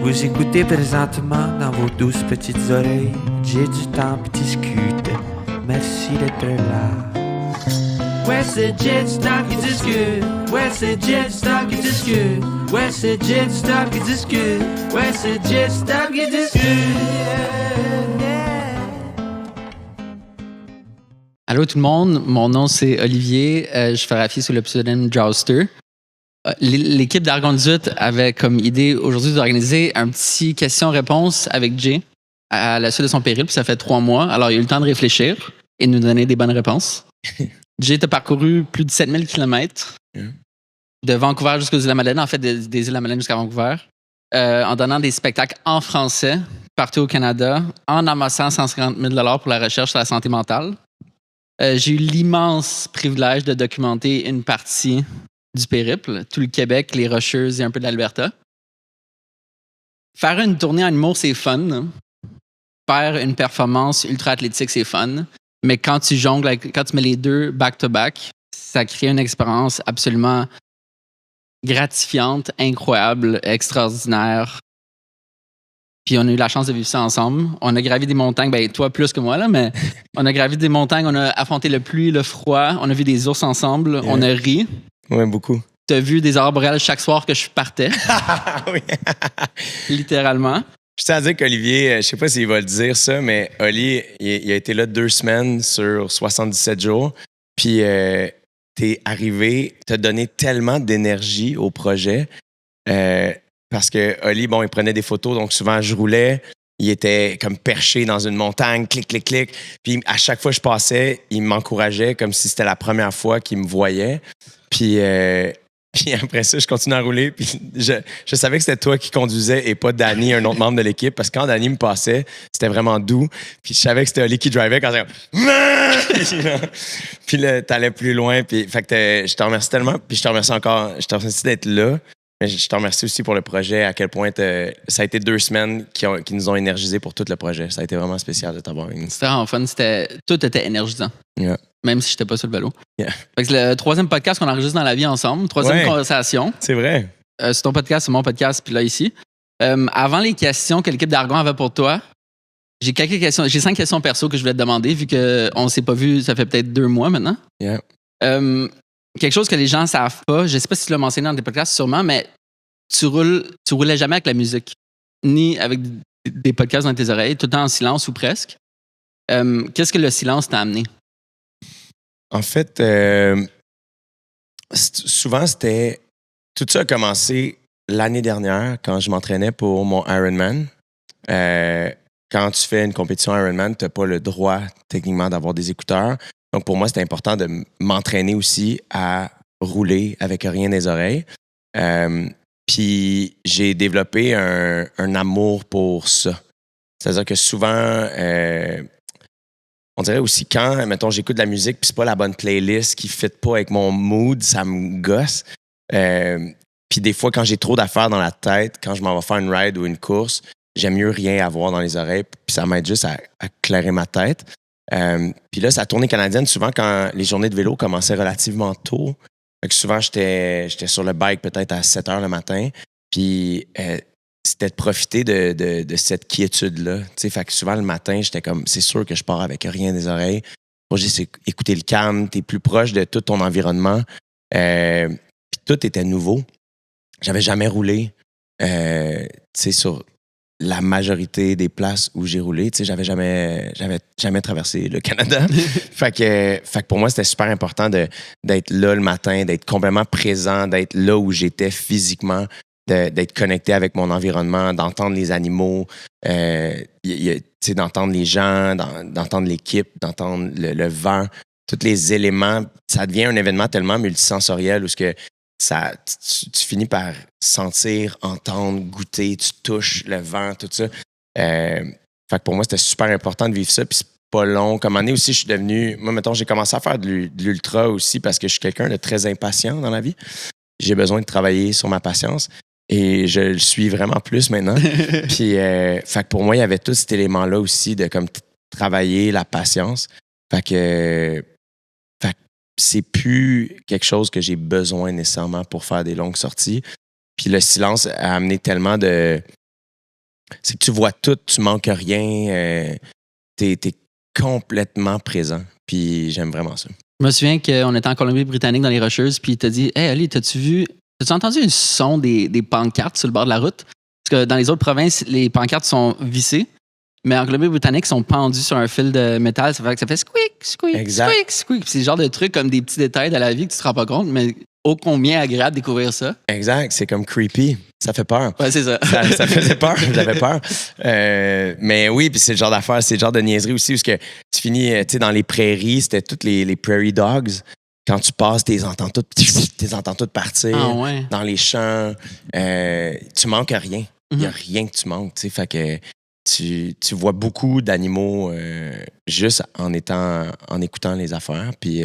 Vous écoutez présentement dans vos douces petites oreilles. J'ai du temps pour discuter. Merci d'être là. Ouais, c'est Jet Stop qui discute. Ouais, c'est Jet Stop qui discute. Ouais, c'est Jet Stop qui discute. Ouais, c'est Jet Stop qui discute. Allô tout le monde, mon nom c'est Olivier, je fais affiche sur le pseudonyme Jouster. L'équipe d'Argon 18 avait comme idée aujourd'hui d'organiser un petit question-réponse avec Jay à la suite de son périple, ça fait 3 mois. Alors il a eu le temps de réfléchir et de nous donner des bonnes réponses. Jay a parcouru plus de 7000 km de Vancouver jusqu'aux Îles-de-la-Madeleine, en fait des Îles-de-la-Madeleine jusqu'à Vancouver, en donnant des spectacles en français partout au Canada, en amassant 150 000 $ pour la recherche sur la santé mentale. J'ai eu l'immense privilège de documenter une partie du périple, tout le Québec, les Rocheuses et un peu de l'Alberta. Faire une tournée en humour, c'est fun. Faire une performance ultra-athlétique, c'est fun. Mais quand tu jongles, quand tu mets les deux back-to-back, ça crée une expérience absolument gratifiante, incroyable, extraordinaire. Puis on a eu la chance de vivre ça ensemble. On a gravi des montagnes, ben toi plus que moi, là, mais on a gravi des montagnes, on a affronté le pluie, le froid, on a vu des ours ensemble, on a ri. Oui, beaucoup. T'as vu des aurores boréales chaque soir que je partais. Oui. Littéralement. Je tiens à dire qu'Olivier, je sais pas s'il va le dire ça, mais Oli, il a été là 2 semaines sur 77 jours. Puis t'es arrivé, t'as donné tellement d'énergie au projet. Parce que Oli, bon, il prenait des photos, donc souvent je roulais, il était comme perché dans une montagne, clic, clic, clic. Puis à chaque fois que je passais, il m'encourageait comme si c'était la première fois qu'il me voyait. Puis après ça, je continuais à rouler. Puis je savais que c'était toi qui conduisais et pas Danny, un autre membre de l'équipe. Parce que quand Danny me passait, c'était vraiment doux. Puis je savais que c'était Oli qui drivait quand c'était puis là, t'allais plus loin. Puis fait que je te remercie tellement. Puis je te remercie encore. Je te remercie d'être là. Mais je te remercie aussi pour le projet, à quel point ça a été 2 semaines qui nous ont énergisés pour tout le projet. Ça a été vraiment spécial de t'avoir une. C'était vraiment fun. Tout était énergisant. Yeah. Même si j'étais pas sur le vélo. Yeah. Fait que c'est le 3e podcast qu'on enregistre dans la vie ensemble. 3e conversation. C'est vrai. C'est ton podcast, c'est mon podcast, puis là, ici. Avant les questions que l'équipe d'Argon avait pour toi, j'ai quelques questions. J'ai 5 questions perso que je voulais te demander, vu qu'on s'est pas vu, ça fait peut-être 2 mois maintenant. Yeah. Quelque chose que les gens savent pas, je sais pas si tu l'as mentionné dans tes podcasts sûrement, mais tu roulais jamais avec la musique, ni avec des podcasts dans tes oreilles, tout le temps en silence ou presque. Qu'est-ce que le silence t'a amené? En fait, souvent, c'était... Tout ça a commencé l'année dernière, quand je m'entraînais pour mon Ironman. Quand tu fais une compétition Ironman, tu n'as pas le droit, techniquement, d'avoir des écouteurs. Donc, pour moi, c'était important de m'entraîner aussi à rouler avec rien des oreilles. Puis, j'ai développé un amour pour ça. C'est-à-dire que souvent... on dirait aussi quand, mettons, j'écoute de la musique puis c'est pas la bonne playlist qui fit pas avec mon mood, ça me gosse. Puis des fois, quand j'ai trop d'affaires dans la tête, quand je m'en vais faire une ride ou une course, j'aime mieux rien avoir dans les oreilles puis ça m'aide juste à clairer ma tête. Puis là, sa tournée canadienne, souvent quand les journées de vélo commençaient relativement tôt, fait que souvent j'étais sur le bike peut-être à 7 heures le matin, puis... c'était de profiter de cette quiétude-là. Fait que souvent, le matin, j'étais comme, c'est sûr que je pars avec rien des oreilles. Pour juste écouter le calme, t'es plus proche de tout ton environnement. Puis tout était nouveau. J'avais jamais roulé sur la majorité des places où j'ai roulé. J'avais jamais traversé le Canada. fait que pour moi, c'était super important d'être là le matin, d'être complètement présent, d'être là où j'étais physiquement, d'être connecté avec mon environnement, d'entendre les animaux, d'entendre les gens, d'entendre l'équipe, d'entendre le vent, tous les éléments. Ça devient un événement tellement multisensoriel où tu finis par sentir, entendre, goûter, tu touches le vent, tout ça. Fait que pour moi, c'était super important de vivre ça, puis c'est pas long. Comme année aussi, je suis devenu... Moi, mettons, j'ai commencé à faire de l'ultra aussi parce que je suis quelqu'un de très impatient dans la vie. J'ai besoin de travailler sur ma patience. Et je le suis vraiment plus maintenant. Puis, fait que pour moi, il y avait tout cet élément-là aussi de comme travailler la patience. Fait que c'est plus quelque chose que j'ai besoin nécessairement pour faire des longues sorties. Puis le silence a amené tellement de c'est que tu vois tout, tu manques rien, t'es complètement présent. Puis j'aime vraiment ça. Je me souviens qu'on était en Colombie-Britannique dans les Rocheuses, puis il t'a dit « Hey, Ali, t'as-tu entendu le son des pancartes sur le bord de la route? » Parce que dans les autres provinces, les pancartes sont vissées, mais en Colombie-Britannique, ils sont pendus sur un fil de métal. Ça fait que ça fait squeak, squeak, Exact. squeak, squeak. Puis c'est le genre de trucs comme des petits détails de la vie que tu te rends pas compte, mais ô combien agréable de découvrir ça. Exact, c'est comme creepy. Ça fait peur. Ouais, c'est ça. Ça faisait peur, j'avais peur. Mais oui, puis c'est le genre d'affaire, c'est le genre de niaiserie aussi où que tu finis, tu sais, dans les prairies, c'était toutes les prairie dogs. Quand tu passes, t'es entends toutes partir. Ah ouais. Dans les champs, tu manques rien. Il n'y a Mhm. rien que tu manques, tu sais. Fait que tu vois beaucoup d'animaux juste en écoutant les affaires. Puis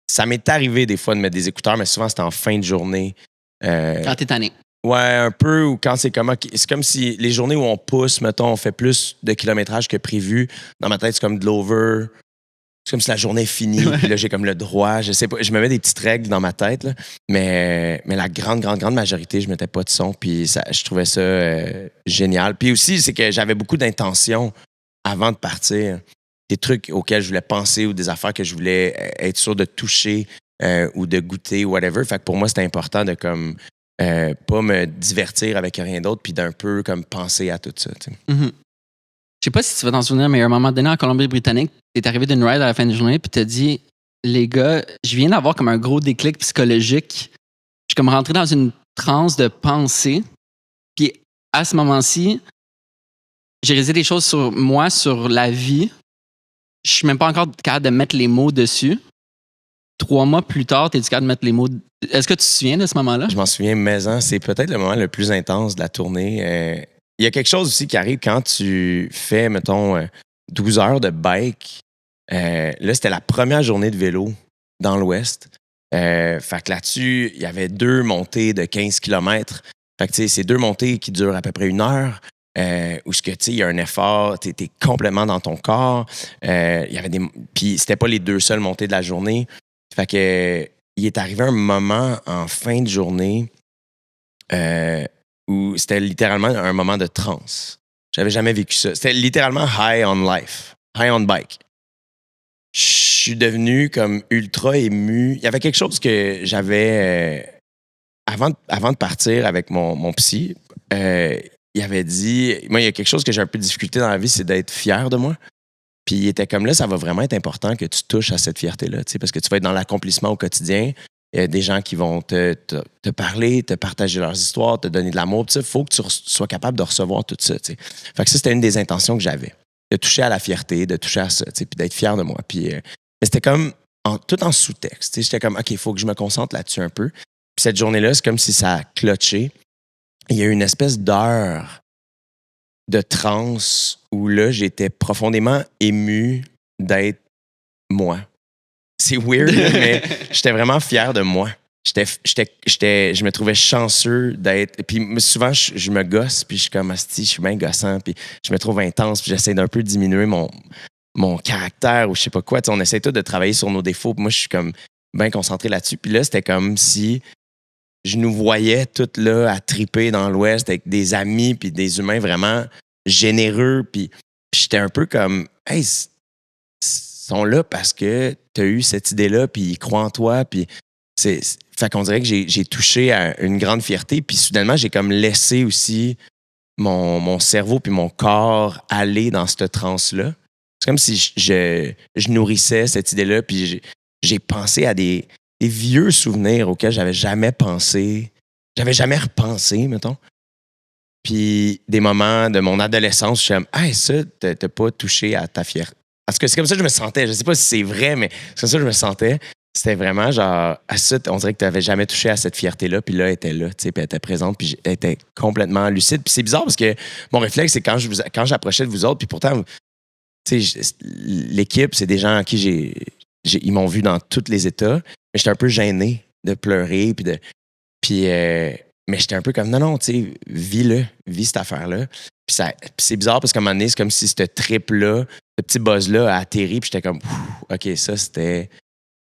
ça m'est arrivé des fois de mettre des écouteurs, mais souvent c'était en fin de journée. Quand t'es tanné. Ouais, un peu, ou quand c'est comme si les journées où on pousse, mettons, on fait plus de kilométrage que prévu. Dans ma tête, c'est comme de l'over. C'est comme si la journée est finie, puis là, j'ai comme le droit. Je sais pas, je me mets des petites règles dans ma tête, là, mais la grande majorité, je mettais pas de son, puis je trouvais ça génial. Puis aussi, c'est que j'avais beaucoup d'intentions avant de partir. Des trucs auxquels je voulais penser ou des affaires que je voulais être sûr de toucher ou de goûter, whatever. Fait que pour moi, c'était important de comme pas me divertir avec rien d'autre, puis d'un peu comme penser à tout ça. Tu sais. Mhm. Je sais pas si tu vas t'en souvenir, mais à un moment donné, en Colombie-Britannique, t'es arrivé d'une ride à la fin de la journée, puis t'as dit, les gars, je viens d'avoir comme un gros déclic psychologique. Je suis comme rentré dans une transe de pensée. Puis à ce moment-ci, j'ai réalisé des choses sur moi, sur la vie. Je suis même pas encore capable de mettre les mots dessus. 3 mois plus tard, t'es capable de mettre les mots. Est-ce que tu te souviens de ce moment-là? Je m'en souviens, mais c'est peut-être le moment le plus intense de la tournée. Il y a quelque chose aussi qui arrive quand tu fais, mettons, 12 heures de bike. Là, c'était la première journée de vélo dans l'Ouest. Fait que là-dessus, il y avait 2 montées de 15 km. Fait que, tu sais, c'est 2 montées qui durent à peu près 1 heure. Où ce que, tu sais, il y a un effort, t'es complètement dans ton corps. Il y avait Puis c'était pas les 2 seules montées de la journée. Fait que il est arrivé un moment en fin de journée où c'était littéralement un moment de transe. J'avais jamais vécu ça. C'était littéralement high on life, high on bike. Je suis devenu comme ultra ému. Il y avait quelque chose que j'avais avant de partir avec mon psy. Il avait dit, moi, il y a quelque chose que j'ai un peu de difficulté dans la vie, c'est d'être fier de moi. Puis il était comme là, ça va vraiment être important que tu touches à cette fierté-là, parce que tu vas être dans l'accomplissement au quotidien. Il y a des gens qui vont te parler, te partager leurs histoires, te donner de l'amour. Il faut que tu sois capable de recevoir tout ça. T'sais. Fait que ça, c'était une des intentions que j'avais. De toucher à la fierté, de toucher à ça, puis d'être fier de moi. Puis, mais c'était comme tout en sous-texte. J'étais comme, OK, il faut que je me concentre là-dessus un peu. Puis cette journée-là, c'est comme si ça a cloché. Il y a eu une espèce d'heure de transe où là, j'étais profondément ému d'être moi. C'est weird, là, mais j'étais vraiment fier de moi. Je me trouvais chanceux d'être. Puis souvent, je me gosse, puis je suis comme, asti, je suis bien gossant, puis je me trouve intense, puis j'essaie d'un peu diminuer mon caractère ou je sais pas quoi. T'sais, on essaie tous de travailler sur nos défauts, puis moi, je suis comme bien concentré là-dessus. Puis là, c'était comme si je nous voyais toutes là à triper dans l'Ouest avec des amis, puis des humains vraiment généreux, puis j'étais un peu comme, hey, ils sont là parce que tu as eu cette idée-là, puis ils croient en toi, puis fait qu'on dirait que j'ai touché à une grande fierté, puis soudainement, j'ai comme laissé aussi mon cerveau puis mon corps aller dans cette transe-là. C'est comme si je nourrissais cette idée-là, puis j'ai pensé à des vieux souvenirs auxquels j'avais jamais pensé, j'avais jamais repensé, mettons. Puis des moments de mon adolescence, je suis comme, hey, ça, t'as pas touché à ta fierté. Parce que c'est comme ça que je me sentais. Je sais pas si c'est vrai, mais c'est comme ça que je me sentais. C'était vraiment genre, à ça, on dirait que tu n'avais jamais touché à cette fierté-là, puis là, elle était là, tu sais, puis elle était présente, puis elle était complètement lucide. Puis c'est bizarre parce que mon réflexe, c'est quand j'approchais de vous autres, puis pourtant, tu sais, l'équipe, c'est des gens à qui ils m'ont vu dans tous les états, mais j'étais un peu gêné de pleurer, mais j'étais un peu comme, non, tu sais, vis cette affaire-là. Puis c'est bizarre parce qu'à un moment donné, c'est comme si ce trip-là, ce petit buzz-là a atterri, puis j'étais comme, OK, ça, c'était...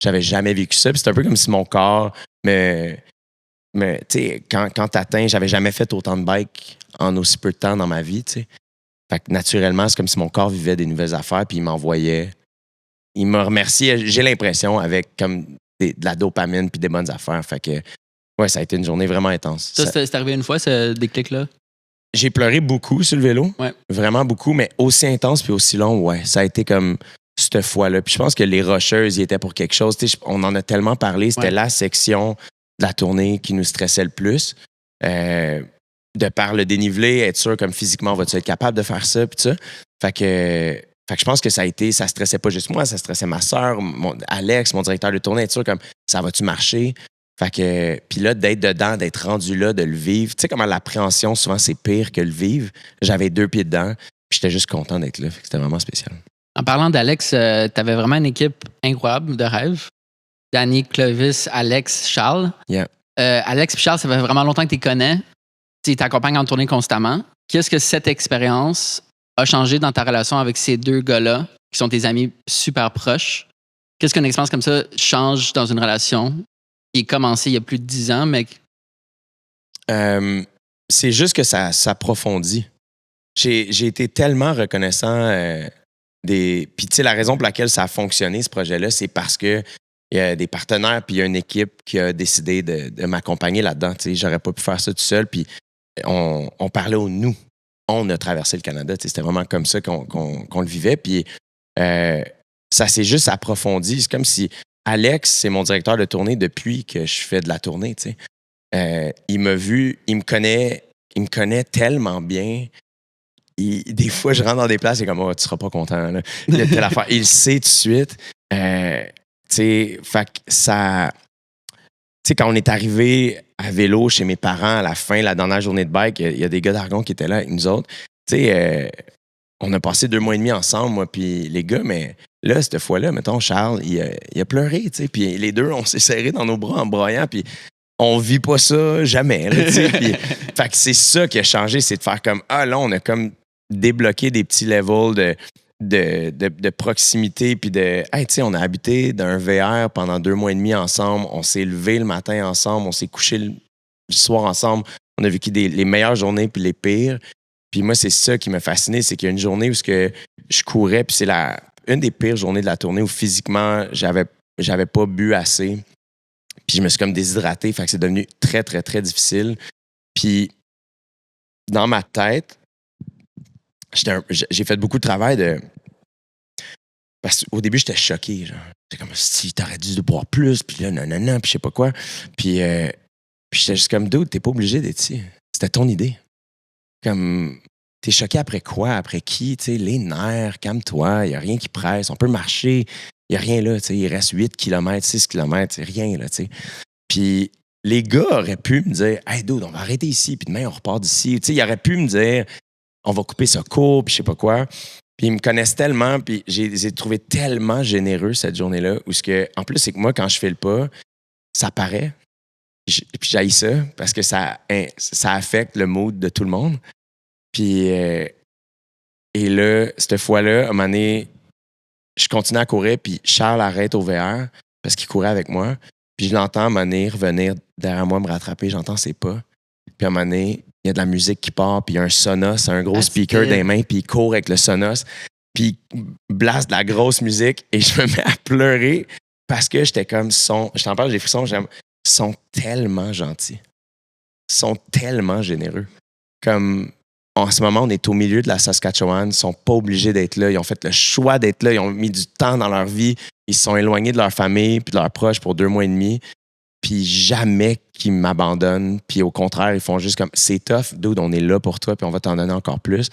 J'avais jamais vécu ça. Puis c'est un peu comme si mon corps mais tu sais, quand t'atteins, j'avais jamais fait autant de bike en aussi peu de temps dans ma vie, tu sais. Fait que naturellement, c'est comme si mon corps vivait des nouvelles affaires, puis il m'envoyait. Il me remerciait, j'ai l'impression, avec comme de la dopamine puis des bonnes affaires. Fait que, ouais, ça a été une journée vraiment intense. Ça, c'est arrivé une fois, ce déclic-là? J'ai pleuré beaucoup sur le vélo. Ouais. Vraiment beaucoup, mais aussi intense puis aussi long, ouais. Ça a été comme cette fois-là. Puis je pense que les Rocheuses y étaient pour quelque chose. Tu sais, on en a tellement parlé. C'était la section de la tournée qui nous stressait le plus. De par le dénivelé, être sûr comme physiquement, vas-tu être capable de faire ça, puis ça. Fait que je pense que ça stressait pas juste moi, ça stressait ma sœur, Alex, mon directeur de tournée, être sûr comme, ça va-tu marcher? Fait que, puis là, d'être dedans, d'être rendu là, de le vivre. Tu sais comment l'appréhension, souvent, c'est pire que le vivre. J'avais 2 pieds dedans, puis j'étais juste content d'être là. Fait que c'était vraiment spécial. En parlant d'Alex, t'avais vraiment une équipe incroyable de rêve. Danny, Clovis, Alex, Charles. Yeah. Alex et Charles, ça fait vraiment longtemps que tu les connais. Tu t'accompagnes en tournée constamment. Qu'est-ce que cette expérience a changé dans ta relation avec ces 2 gars-là, qui sont tes amis super proches? Qu'est-ce qu'une expérience comme ça change dans une relation qui est commencée il y a plus de 10 ans, mais... c'est juste que ça s'approfondit. J'ai été tellement reconnaissant Puis, tu sais, la raison pour laquelle ça a fonctionné, ce projet-là, c'est parce que il y a des partenaires, puis il y a une équipe qui a décidé de m'accompagner là-dedans. Tu sais, j'aurais pas pu faire ça tout seul, puis on parlait au nous. On a traversé le Canada. Tu sais, c'était vraiment comme ça qu'on le vivait, puis ça s'est juste approfondi. C'est comme si Alex, c'est mon directeur de tournée depuis que je fais de la tournée, tu sais. Il m'a vu, il me connaît tellement bien. Des fois, je rentre dans des places et comme, oh, tu seras pas content. Là. Il y a telle affaire. Il le sait tout de suite. Tu sais, fait que ça. Tu sais, quand on est arrivé à vélo chez mes parents à la fin, la dernière journée de bike, il y a des gars d'Argon qui étaient là avec nous autres. Tu sais, on a passé 2 mois et demi ensemble, moi, puis les gars, mais là, cette fois-là, mettons, Charles, il a pleuré, tu sais, puis les deux, on s'est serrés dans nos bras en broyant, puis on vit pas ça jamais, là, tu sais. Fait que c'est ça qui a changé, c'est de faire comme, ah là, on a comme débloqué des petits levels de proximité, puis de, hey, tu sais, on a habité d'un VR pendant 2 mois et demi ensemble, on s'est levé le matin ensemble, on s'est couché le soir ensemble, on a vécu les meilleures journées puis les pires. Puis moi, c'est ça qui m'a fasciné, c'est qu'il y a une journée où je courais, puis c'est une des pires journées de la tournée où physiquement, j'avais pas bu assez. Puis je me suis comme déshydraté, fait que c'est devenu très, très, très difficile. Puis dans ma tête, j'ai fait beaucoup de travail parce qu'au début, j'étais choqué. Genre. J'étais comme si t'aurais dû boire plus, puis là, non, puis je sais pas quoi. Puis j'étais juste comme, dude, t'es pas obligé d'être ici. C'était ton idée. Comme, t'es choqué après quoi? Après qui? Tu sais, les nerfs, calme-toi, y a rien qui presse, on peut marcher, y a rien là, tu sais, il reste 8 km, 6 km, c'est rien là, tu sais. Puis les gars auraient pu me dire, hey, dude, on va arrêter ici, puis demain, on repart d'ici. Tu sais, ils auraient pu me dire, on va couper ce cours, puis je sais pas quoi. Puis ils me connaissent tellement, puis j'ai trouvé tellement généreux cette journée-là, où en plus, c'est que moi, quand je fais le pas, ça paraît. Puis j'haïs ça, parce que ça affecte le mood de tout le monde. Puis, et là, cette fois-là, à un moment donné, je continue à courir, puis Charles arrête au VR, parce qu'il courait avec moi. Puis je l'entends à un moment donné revenir derrière moi, me rattraper, j'entends ses pas. Puis à un moment donné, il y a de la musique qui part, puis il y a un Sonos, un gros speaker dans les mains, puis il court avec le Sonos, puis il blast de la grosse musique, et je me mets à pleurer parce que j'étais comme je t'en parle, j'ai des frissons, ils sont tellement gentils. Ils sont tellement généreux. Comme en ce moment, on est au milieu de la Saskatchewan, ils sont pas obligés d'être là, ils ont fait le choix d'être là, ils ont mis du temps dans leur vie, ils se sont éloignés de leur famille puis de leurs proches pour 2 mois et demi. Puis jamais qu'ils m'abandonnent. Puis au contraire, ils font juste comme, c'est tough, dude, on est là pour toi, puis on va t'en donner encore plus.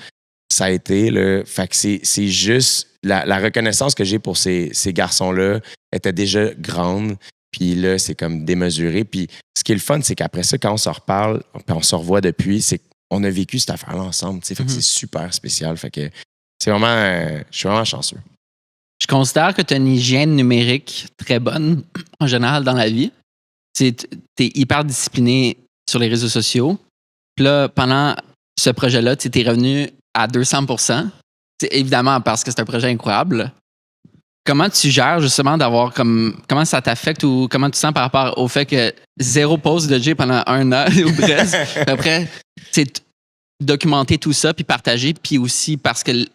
Ça a été, là, fait que c'est juste, la reconnaissance que j'ai pour ces garçons-là était déjà grande. Puis là, c'est comme démesuré. Puis ce qui est le fun, c'est qu'après ça, quand on se reparle, puis on se revoit depuis, c'est qu'on a vécu cette affaire-là ensemble. Fait que c'est super spécial. Fait que c'est vraiment, je suis vraiment chanceux. Je considère que tu as une hygiène numérique très bonne, en général, dans la vie. Tu es hyper discipliné sur les réseaux sociaux. Puis là, pendant ce projet-là, tu es revenu à 200%. Évidemment, parce que c'est un projet incroyable. comment tu gères justement d'avoir comment ça t'affecte ou comment tu sens par rapport au fait que 0 pause de Jay pendant 1 an ou presque. Après, c'est documenter tout ça puis partager, puis aussi parce que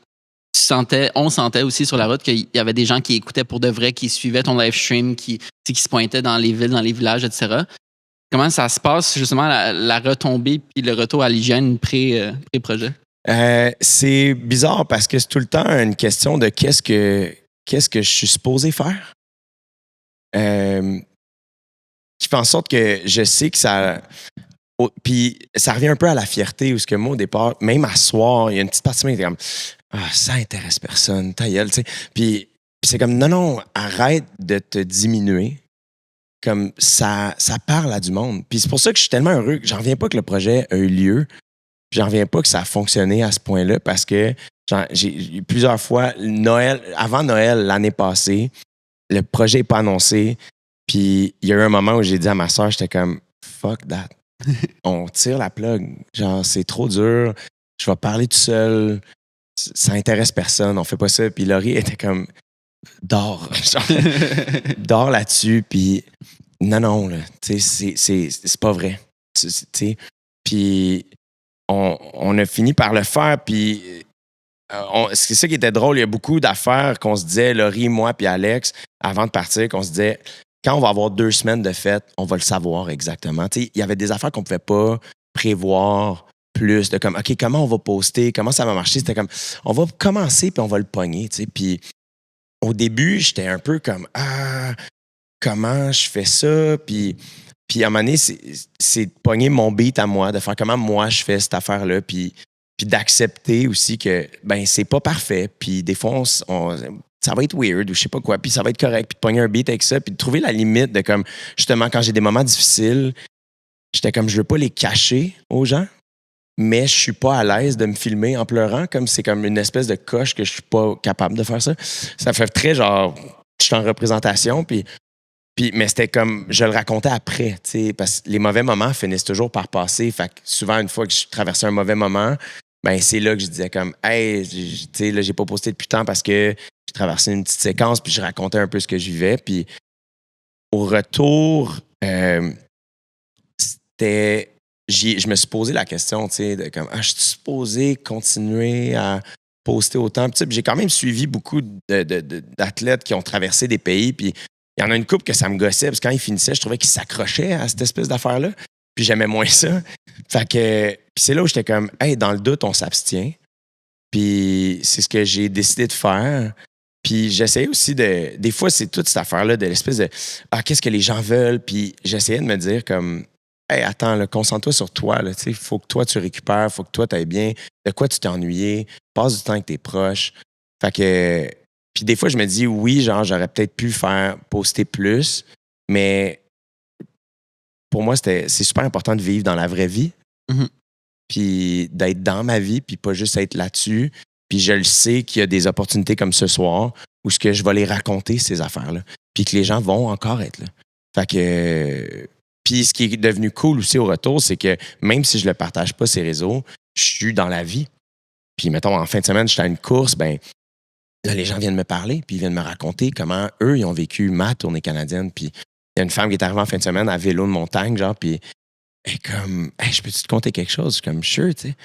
on sentait aussi sur la route qu'il y avait des gens qui écoutaient pour de vrai, qui suivaient ton live stream, qui se pointaient dans les villes, dans les villages, etc. Comment ça se passe justement la retombée puis le retour à l'hygiène pré-projet? C'est bizarre parce que c'est tout le temps une question de qu'est-ce que je suis supposé faire. Qui fait en sorte que je sais que ça... Puis ça revient un peu à la fierté, où ce que moi, au départ, même à soir, il y a une petite partie de moi qui était comme « Ah, ça intéresse personne, ta gueule, tu sais. » Puis c'est comme « Non, arrête de te diminuer. » Comme ça parle à du monde. Puis c'est pour ça que je suis tellement heureux. J'en reviens pas que le projet a eu lieu. J'en reviens pas que ça a fonctionné à ce point-là parce que j'ai plusieurs fois, avant Noël l'année passée, le projet n'est pas annoncé. Puis il y a eu un moment où j'ai dit à ma soeur, j'étais comme fuck that. On tire la plug. Genre, c'est trop dur. Je vais parler tout seul. Ça intéresse personne. On fait pas ça. Puis Laurie était comme dors. Dors là-dessus. Puis non, là. Tu sais, c'est pas vrai. Tu sais. Puis on a fini par le faire. Puis c'est ça qui était drôle. Il y a beaucoup d'affaires qu'on se disait, Laurie, moi, puis Alex, avant de partir, qu'on se disait, quand on va avoir 2 semaines de fête, on va le savoir exactement. Il y avait des affaires qu'on ne pouvait pas prévoir plus, de comme, OK, comment on va poster, comment ça va marcher. C'était comme, on va commencer puis on va le pogner. Puis au début, j'étais un peu comme, comment je fais ça? Puis à un moment donné, c'est de pogner mon beat à moi, de faire comment moi je fais cette affaire-là, puis d'accepter aussi que, ben c'est pas parfait. Puis des fois, ça va être weird ou je sais pas quoi, puis ça va être correct, puis de pogner un beat avec ça, puis de trouver la limite de comme, justement, quand j'ai des moments difficiles, j'étais comme, je veux pas les cacher aux gens, mais je suis pas à l'aise de me filmer en pleurant, comme c'est comme une espèce de coche que je suis pas capable de faire ça. Ça fait très genre, je suis en représentation, mais c'était comme, je le racontais après, tu sais, parce que les mauvais moments finissent toujours par passer, fait que souvent, une fois que je traversais un mauvais moment, ben c'est là que je disais comme, hey, tu sais, là, j'ai pas posté depuis tant parce que j'ai traversé une petite séquence, puis je racontais un peu ce que je vivais. Puis au retour, je me suis posé la question, tu sais, de comme, je suis supposé continuer à poster autant. Puis j'ai quand même suivi beaucoup d'athlètes qui ont traversé des pays, puis il y en a une couple que ça me gossait, parce que quand ils finissaient, je trouvais qu'ils s'accrochaient à cette espèce d'affaire-là. Puis j'aimais moins ça. Fait que, puis c'est là où j'étais comme, hey, dans le doute, on s'abstient. Puis c'est ce que j'ai décidé de faire. Puis j'essayais aussi des fois, c'est toute cette affaire-là de l'espèce de, qu'est-ce que les gens veulent? Puis j'essayais de me dire comme, hey, attends, là, concentre-toi sur toi. Il faut que toi, tu récupères, il faut que toi, tu ailles bien. De quoi tu t'es ennuyé? Passe du temps avec tes proches. Fait que, puis des fois, je me dis, oui, genre, j'aurais peut-être pu poster plus, mais pour moi, c'est super important de vivre dans la vraie vie. Mm-hmm. Puis d'être dans ma vie, puis pas juste être là-dessus. Puis je le sais qu'il y a des opportunités comme ce soir où ce que je vais les raconter, ces affaires-là. Puis que les gens vont encore être là. Fait que... Puis ce qui est devenu cool aussi au retour, c'est que même si je le partage pas ces réseaux, je suis dans la vie. Puis mettons, en fin de semaine, j'étais à une course, ben là, les gens viennent me parler, puis ils viennent me raconter comment eux, ils ont vécu ma tournée canadienne. Puis il y a une femme qui est arrivée en fin de semaine à vélo de montagne, genre, puis elle est comme, hey, je peux-tu te conter quelque chose? Je suis comme, sure, tu sais.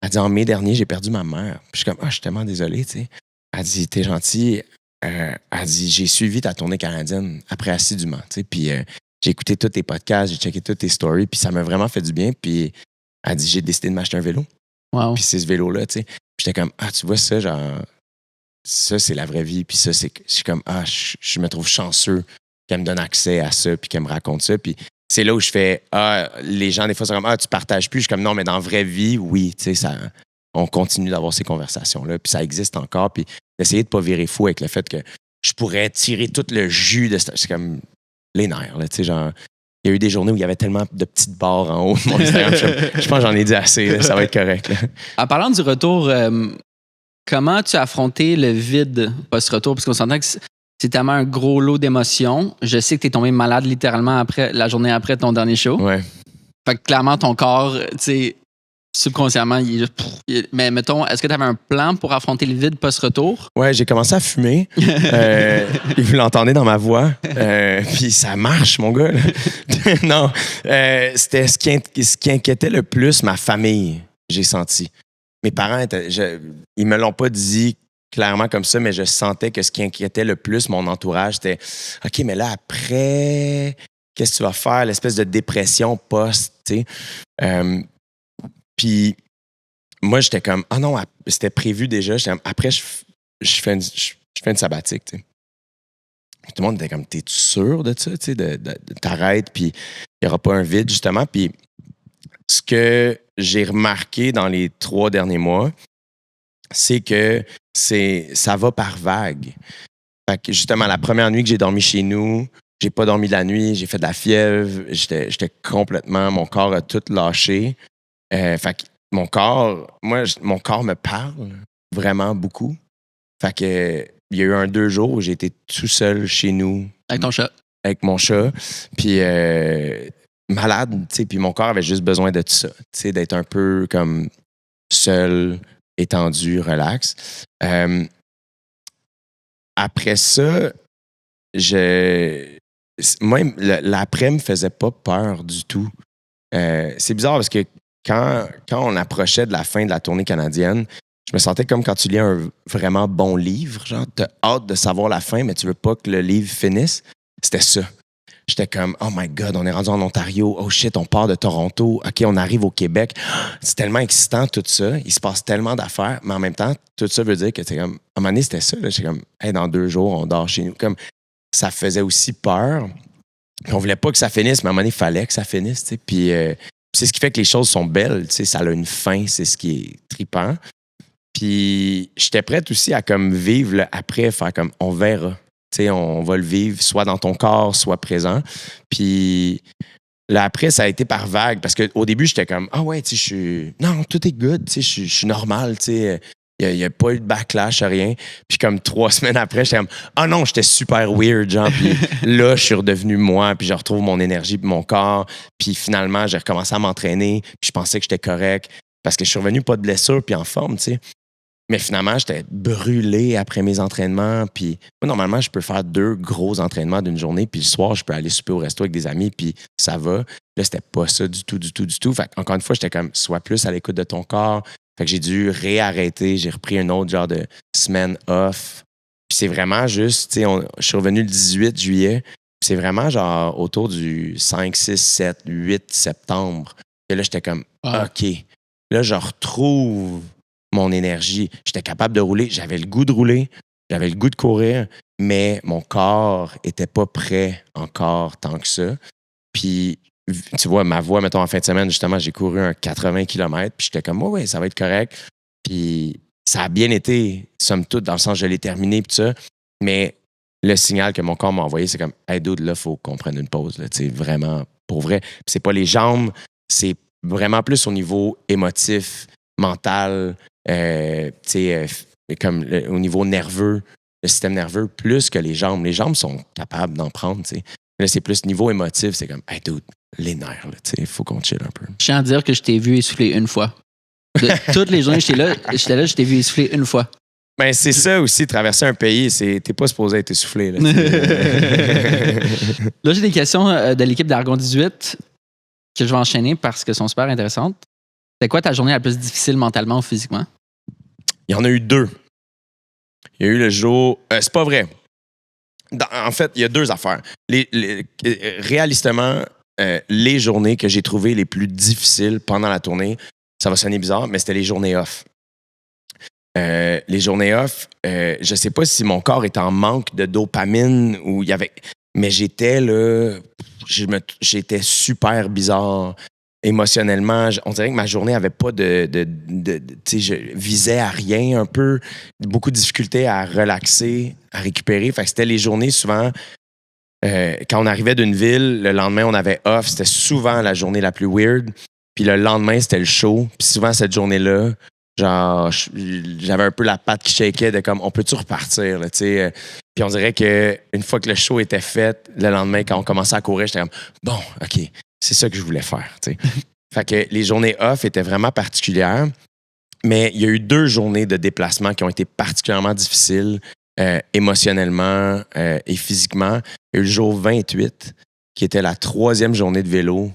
Elle dit, en mai dernier, j'ai perdu ma mère. Puis je suis comme, je suis tellement désolé, tu sais. Elle dit, t'es gentil. Elle dit, j'ai suivi ta tournée canadienne après assidûment, tu sais. Puis j'ai écouté tous tes podcasts, j'ai checké toutes tes stories, puis ça m'a vraiment fait du bien. Puis elle dit, j'ai décidé de m'acheter un vélo. Wow. Puis c'est ce vélo-là, tu sais. Puis j'étais comme, tu vois ça, genre, ça, c'est la vraie vie. Puis ça, je suis comme, je me trouve chanceux qu'elle me donne accès à ça, puis qu'elle me raconte ça. Puis c'est là où je fais, les gens, des fois, sont comme, tu partages plus. Je suis comme, non, mais dans la vraie vie, oui, tu sais, on continue d'avoir ces conversations-là, puis ça existe encore. Puis d'essayer de pas virer fou avec le fait que je pourrais tirer tout le jus de ça. C'est comme les nerfs, là, tu sais, genre, il y a eu des journées où il y avait tellement de petites barres en haut de mon Instagram. Je pense que j'en ai dit assez, là, ça va être correct. Là. En parlant du retour, comment tu as affronté le vide post-retour? Parce qu'on s'entend que c'est tellement un gros lot d'émotions. Je sais que tu es tombé malade littéralement la journée après ton dernier show. Ouais. Fait que clairement, ton corps, tu sais, subconsciemment, mais mettons, est-ce que tu avais un plan pour affronter le vide post-retour? Ouais, j'ai commencé à fumer. Vous l'entendez dans ma voix. Puis ça marche, mon gars. Là. Non, c'était ce qui inquiétait le plus ma famille, j'ai senti. Mes parents, ils me l'ont pas dit clairement comme ça, mais je sentais que ce qui inquiétait le plus mon entourage, c'était « OK, mais là, après, qu'est-ce que tu vas faire? » L'espèce de dépression post, tu sais. Puis moi, j'étais comme « Ah non, c'était prévu déjà. » Après, je fais une sabbatique, tu sais. Tout le monde était comme « T'es-tu sûr de ça? » Tu sais, t'arrêtes, puis il n'y aura pas un vide, justement. Puis ce que j'ai remarqué dans les 3 derniers mois, c'est que ça va par vague. Fait que justement, la première nuit que j'ai dormi chez nous, j'ai pas dormi de la nuit, j'ai fait de la fièvre, j'étais complètement, mon corps a tout lâché. Fait que mon corps me parle vraiment beaucoup. Fait que il y a eu 2 jours où j'ai été tout seul chez nous. Avec ton chat. Avec mon chat. Puis malade, tu sais, puis mon corps avait juste besoin de ça, tu sais, d'être un peu comme seul, étendu, relax. Après ça, moi, l'après me faisait pas peur du tout. C'est bizarre parce que quand on approchait de la fin de la tournée canadienne, je me sentais comme quand tu lis un vraiment bon livre, genre t'as hâte de savoir la fin, mais tu veux pas que le livre finisse. C'était ça. J'étais comme, oh my God, on est rendu en Ontario. Oh shit, on part de Toronto. OK, on arrive au Québec. C'est tellement excitant, tout ça. Il se passe tellement d'affaires. Mais en même temps, tout ça veut dire que c'est comme, à un moment donné, c'était ça. J'étais comme, hey, dans 2 jours, on dort chez nous. Comme, ça faisait aussi peur. Puis on voulait pas que ça finisse, mais à un moment donné, il fallait que ça finisse. T'sais. Puis c'est ce qui fait que les choses sont belles. T'sais. Ça a une fin, c'est ce qui est trippant. Puis j'étais prête aussi à comme vivre là, après, faire comme, on verra. T'sais, on va le vivre soit dans ton corps, soit présent. Puis là, après, ça a été par vague. Parce qu'au début, j'étais comme, ah ouais, tu sais, non, tout est good. Tu sais, je suis normal. Tu sais, il n'y a pas eu de backlash, rien. Puis comme 3 semaines après, j'étais comme, ah non, j'étais super weird, genre. Puis là, je suis redevenu moi. Puis je retrouve mon énergie puis mon corps. Puis finalement, j'ai recommencé à m'entraîner. Puis je pensais que j'étais correct. Parce que je suis revenu pas de blessure puis en forme, tu sais. Mais finalement, j'étais brûlé après mes entraînements. Puis moi, normalement, je peux faire 2 gros entraînements d'une journée. Puis le soir, je peux aller souper au resto avec des amis. Puis ça va. Là, c'était pas ça du tout. Fait encore une fois, j'étais comme, sois plus à l'écoute de ton corps. Fait que j'ai dû réarrêter. J'ai repris un autre genre de semaine off. Puis c'est vraiment juste, tu sais, je suis revenu le 18 juillet. Puis c'est vraiment genre autour du 5, 6, 7, 8 septembre. Et là, j'étais comme, OK. Là, je retrouve mon énergie. J'étais capable de rouler. J'avais le goût de rouler. J'avais le goût de courir. Mais mon corps était pas prêt encore tant que ça. Puis, tu vois, ma voix, mettons, en fin de semaine, justement, j'ai couru un 80 km. Puis j'étais comme, ouais, ça va être correct. Puis ça a bien été, somme toute, dans le sens, je l'ai terminé, puis tout ça. Mais le signal que mon corps m'a envoyé, c'est comme, hey, dude, là, il faut qu'on prenne une pause. Là, vraiment, pour vrai. Puis c'est pas les jambes, c'est vraiment plus au niveau émotif, mental, comme au niveau nerveux, le système nerveux, plus que les jambes. Les jambes sont capables d'en prendre, tu sais. Là, c'est plus niveau émotif, c'est comme, hey, dude, les nerfs, il faut qu'on chill un peu. Je tiens à dire que je t'ai vu essouffler une fois. De toutes les journées que j'étais là, je t'ai vu essouffler une fois. Ben, c'est ça aussi, traverser un pays, t'es pas supposé être essoufflé. Là, là, j'ai des questions de l'équipe d'Argon 18 que je vais enchaîner parce qu'elles sont super intéressantes. C'était quoi ta journée la plus difficile mentalement ou physiquement? Il y en a eu 2. Il y a eu le jour... c'est pas vrai. En fait, il y a 2 affaires. Réalistement, les journées que j'ai trouvées les plus difficiles pendant la tournée, ça va sonner bizarre, mais c'était les journées off. Les journées off, je sais pas si mon corps est en manque de dopamine ou il y avait... Mais j'étais là... J'étais super bizarre émotionnellement. On dirait que ma journée avait pas de tu sais, je visais à rien un peu. Beaucoup de difficultés à relaxer, à récupérer. Fait que c'était les journées souvent... quand on arrivait d'une ville, le lendemain, on avait off. C'était souvent la journée la plus weird. Puis le lendemain, c'était le show. Puis souvent, cette journée-là, genre, j'avais un peu la patte qui shakeait de comme, on peut-tu repartir, là, tu sais. Puis on dirait qu'une fois que le show était fait, le lendemain, quand on commençait à courir, j'étais comme, bon, OK, c'est ça que je voulais faire, tu sais. Fait que les journées off étaient vraiment particulières. Mais il y a eu 2 journées de déplacement qui ont été particulièrement difficiles émotionnellement et physiquement. Il y a eu le jour 28, qui était la 3e journée de vélo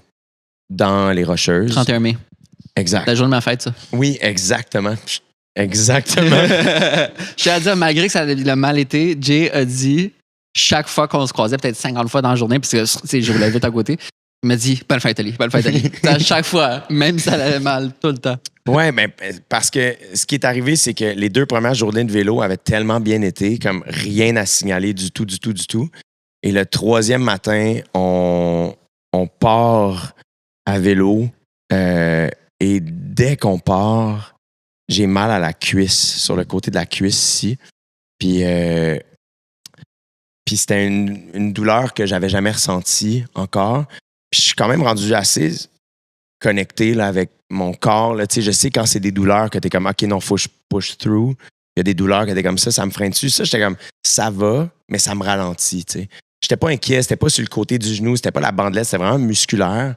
dans les Rocheuses. 31 mai. Exact. La journée de ma fête, ça. Oui, exactement. Exactement. Je tiens à dire, malgré que ça a mal été, Jay a dit, chaque fois qu'on se croisait, peut-être 50 fois dans la journée, parce que je roulais vite à côté, il m'a dit, bonne fête, Ali, bonne fête, Ali. À chaque fois, même si ça allait mal, tout le temps. Oui, mais parce que ce qui est arrivé, c'est que les 2 premières journées de vélo avaient tellement bien été, comme rien à signaler du tout. Et le 3e matin, on part à vélo. Et dès qu'on part, j'ai mal à la cuisse, sur le côté de la cuisse ici. Puis c'était une douleur que j'avais jamais ressentie encore. Puis je suis quand même rendu assez connecté là, avec mon corps. Là. Je sais quand c'est des douleurs que t'es comme « OK, non, faut que je push through ». Il y a des douleurs que t'es comme ça me freine dessus. Ça, j'étais comme « ça va », mais ça me ralentit. T'sais. J'étais pas inquiet, c'était pas sur le côté du genou, c'était pas la bandelette, c'était vraiment musculaire.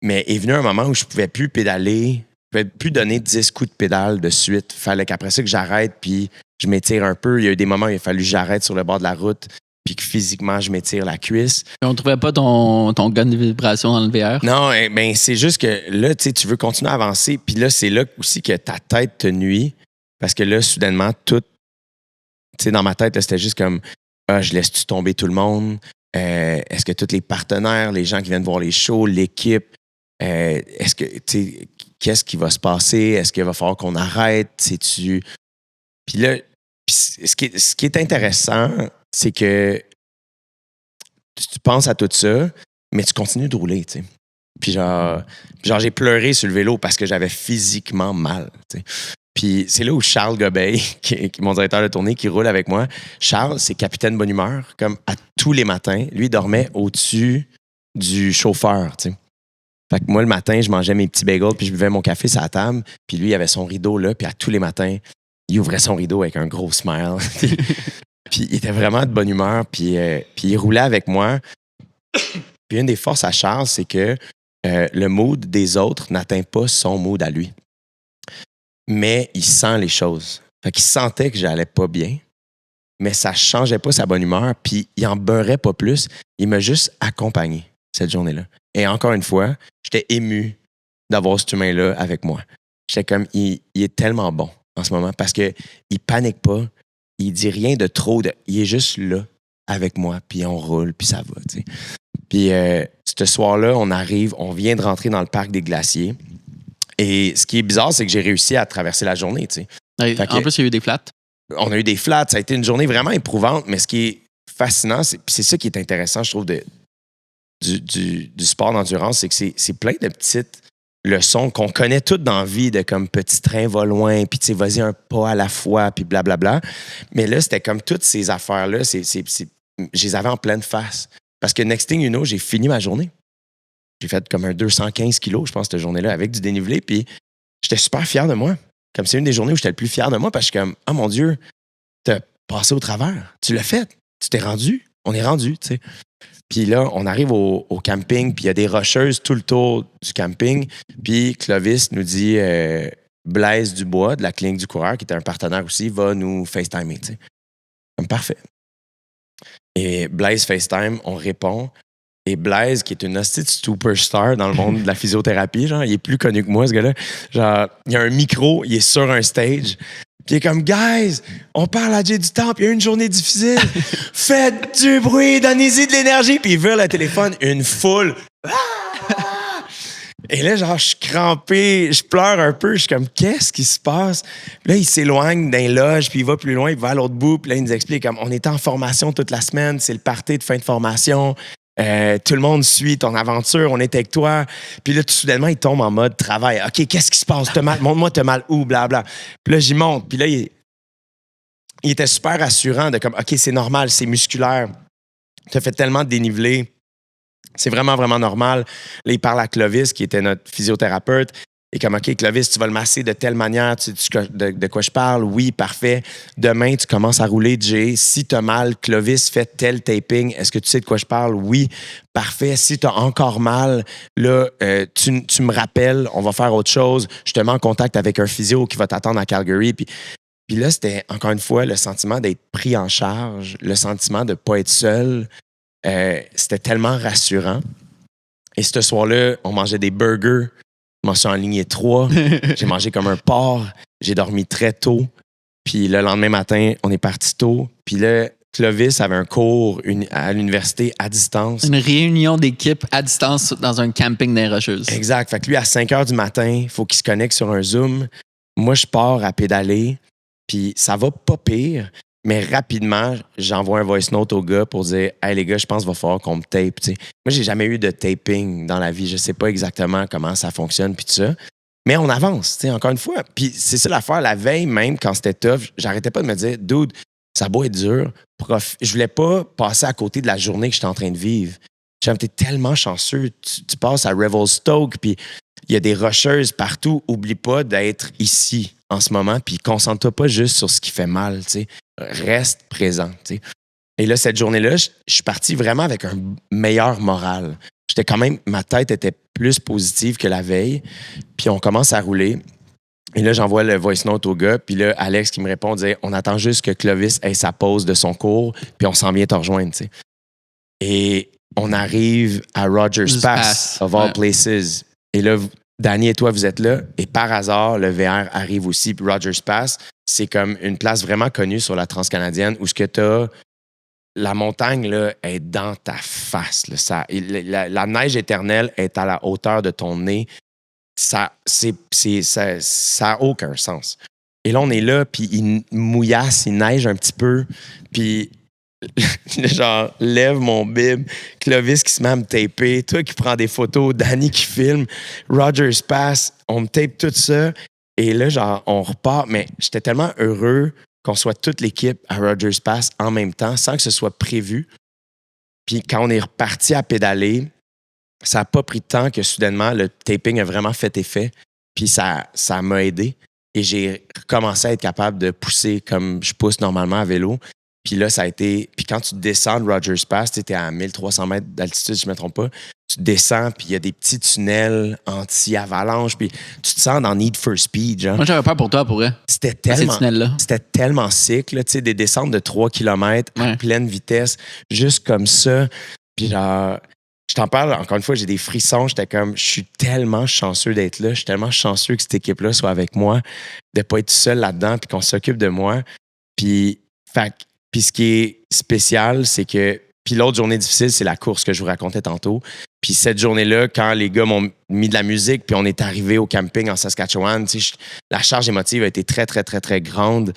Mais est venu un moment où je pouvais plus pédaler, je pouvais plus donner 10 coups de pédale de suite. Fallait qu'après ça que j'arrête puis je m'étire un peu. Il y a eu des moments où il a fallu que j'arrête sur le bord de la route puis que physiquement je m'étire la cuisse. On trouvait pas ton gun de vibration dans le VR? Non, ben c'est juste que là, tu veux continuer à avancer puis là, c'est là aussi que ta tête te nuit parce que là, soudainement, tout, dans ma tête, là, c'était juste comme je laisse-tu tomber tout le monde? Est-ce que tous les partenaires, les gens qui viennent voir les shows, l'équipe, est-ce que, qu'est-ce qui va se passer? Est-ce qu'il va falloir qu'on arrête? Sais-tu? Puis là, ce qui est intéressant, c'est que tu penses à tout ça, mais tu continues de rouler, tu sais. Puis genre, j'ai pleuré sur le vélo parce que j'avais physiquement mal, tu sais. Puis c'est là où Charles Gobeil, qui est mon directeur de tournée, qui roule avec moi. Charles, c'est capitaine bonne humeur, comme à tous les matins. Lui, il dormait au-dessus du chauffeur, tu sais. Fait que moi, le matin, je mangeais mes petits bagels, puis je buvais mon café sur la table. Puis lui, il avait son rideau là, puis à tous les matins, il ouvrait son rideau avec un gros smile. Puis il était vraiment de bonne humeur, puis il roulait avec moi. Puis une des forces à Charles, c'est que le mood des autres n'atteint pas son mood à lui. Mais il sent les choses. Fait qu'il sentait que j'allais pas bien, mais ça changeait pas sa bonne humeur, puis il en beurrait pas plus. Il m'a juste accompagné cette journée-là. Et encore une fois, j'étais ému d'avoir cet humain-là avec moi. J'étais comme, il est tellement bon en ce moment parce qu'il panique pas, il dit rien de trop, il est juste là avec moi, puis on roule, puis ça va. T'sais. Puis ce soir-là, on vient de rentrer dans le parc des Glaciers. Et ce qui est bizarre, c'est que j'ai réussi à traverser la journée. T'sais. En plus, il y a eu des flats. On a eu des flats, ça a été une journée vraiment éprouvante, mais ce qui est fascinant, c'est ça qui est intéressant, je trouve, du sport d'endurance, c'est que c'est plein de petites leçons qu'on connaît toutes dans la vie, de comme petit train va loin, puis tu sais, vas-y un pas à la fois, puis blablabla. Mais là, c'était comme toutes ces affaires-là, je les avais en pleine face. Parce que next thing you know, j'ai fini ma journée. J'ai fait comme un 215 kilos, je pense, cette journée-là, avec du dénivelé, puis j'étais super fier de moi. Comme c'est une des journées où j'étais le plus fier de moi, parce que je suis comme, oh mon Dieu, t'as passé au travers, tu l'as fait, tu t'es rendu, on est rendu, tu sais. Puis là, on arrive au camping, puis il y a des rocheuses tout le tour du camping. Puis Clovis nous dit Blaise Dubois, de la Clinique du Coureur, qui était un partenaire aussi, va nous FaceTimer. Tu sais. Comme parfait. Et Blaise FaceTime, on répond. Et Blaise, qui est une hostie de superstar dans le monde de la physiothérapie, genre, il est plus connu que moi, ce gars-là. Genre, il y a un micro, il est sur un stage. Puis il est comme, guys, on parle à Jay du Temple, il y a eu une journée difficile. Faites du bruit, donnez-y de l'énergie. Puis il vire le téléphone, une foule. Et là, genre, je suis crampé, je pleure un peu. Je suis comme, qu'est-ce qui se passe? Puis là, il s'éloigne d'un loge, puis il va plus loin, il va à l'autre bout. Puis là, il nous explique, comme, on était en formation toute la semaine, c'est le party de fin de formation. Tout le monde suit ton aventure, on est avec toi. Puis là, tout soudainement, il tombe en mode travail. OK, qu'est-ce qui se passe? Montre-moi, t'as mal où? Blabla. Puis là, j'y monte. Puis là, il était super rassurant de comme, OK, c'est normal, c'est musculaire. T'as fait tellement de dénivelé. C'est vraiment, vraiment normal. Là, il parle à Clovis, qui était notre physiothérapeute. Et comme, OK, Clovis, tu vas le masser de telle manière, de quoi je parle? Oui, parfait. Demain, tu commences à rouler, Jay. Si tu as mal, Clovis, fait tel taping. Est-ce que tu sais de quoi je parle? Oui, parfait. Si tu as encore mal, là, tu me rappelles, on va faire autre chose. Je te mets en contact avec un physio qui va t'attendre à Calgary. Puis là, c'était, encore une fois, le sentiment d'être pris en charge, le sentiment de ne pas être seul. C'était tellement rassurant. Et ce soir-là, on mangeait des burgers. Je m'en suis enligné 3. J'ai mangé comme un porc. J'ai dormi très tôt. Puis le lendemain matin, on est parti tôt. Puis là, Clovis avait un cours à l'université à distance. Une réunion d'équipe à distance dans un camping des Rocheuses. Exact. Fait que lui, à 5 h du matin, il faut qu'il se connecte sur un Zoom. Moi, je pars à pédaler. Puis ça va pas pire. Mais rapidement, j'envoie un voice note au gars pour dire « Hey les gars, je pense qu'il va falloir qu'on me tape. » Moi, j'ai jamais eu de taping dans la vie. Je sais pas exactement comment ça fonctionne puis tout ça. Mais on avance, encore une fois. Puis c'est ça l'affaire. La veille, même, quand c'était tough, j'arrêtais pas de me dire « Dude, ça a beau être dur. » Je voulais pas passer à côté de la journée que j'étais en train de vivre. T'es tellement chanceux. Tu passes à Revelstoke, puis il y a des rocheuses partout. Oublie pas d'être ici en ce moment, puis concentre-toi pas juste sur ce qui fait mal, tu sais. Reste présent, tu sais. Et là, cette journée-là, je suis parti vraiment avec un meilleur moral. J'étais quand même, ma tête était plus positive que la veille, puis on commence à rouler. Et là, j'envoie le voice note au gars, puis là, Alex qui me répond, dit « On attend juste que Clovis ait sa pause de son cours, puis on s'en vient te rejoindre, tu sais. » Et on arrive à Rogers Pass, of all places. Et là, Danny et toi, vous êtes là. Et par hasard, le VR arrive aussi. Puis Rogers Pass, c'est comme une place vraiment connue sur la Transcanadienne où ce que tu as, la montagne là, est dans ta face. Là. La neige éternelle est à la hauteur de ton nez. Ça n'a aucun sens. Et là, on est là, puis il mouillasse, il neige un petit peu. Puis genre, lève mon bib, Clovis qui se met à me taper, toi qui prends des photos, Danny qui filme, Rogers Pass, on me tape tout ça. Et là, genre, on repart. Mais j'étais tellement heureux qu'on soit toute l'équipe à Rogers Pass en même temps, sans que ce soit prévu. Puis quand on est reparti à pédaler, ça n'a pas pris de temps que soudainement, le taping a vraiment fait effet. Puis ça m'a aidé. Et j'ai commencé à être capable de pousser comme je pousse normalement à vélo. Puis là, ça a été... Puis quand tu descends de Rogers Pass, tu es à 1300 mètres d'altitude, si je ne me trompe pas, tu descends, puis il y a des petits tunnels anti-avalanche, puis tu te sens dans Need for Speed, genre. Moi, j'avais peur pour toi, pour vrai. C'était tellement sick, là, tu sais, des descentes de 3 km à pleine vitesse, juste comme ça. Puis genre... Je t'en parle, encore une fois, j'ai des frissons. J'étais comme, je suis tellement chanceux d'être là. Je suis tellement chanceux que cette équipe-là soit avec moi, de ne pas être seul là-dedans, puis qu'on s'occupe de moi. Puis ce qui est spécial, c'est que... Puis l'autre journée difficile, c'est la course que je vous racontais tantôt. Puis cette journée-là, quand les gars m'ont mis de la musique, puis on est arrivé au camping en Saskatchewan, la charge émotive a été très, très, très, très grande.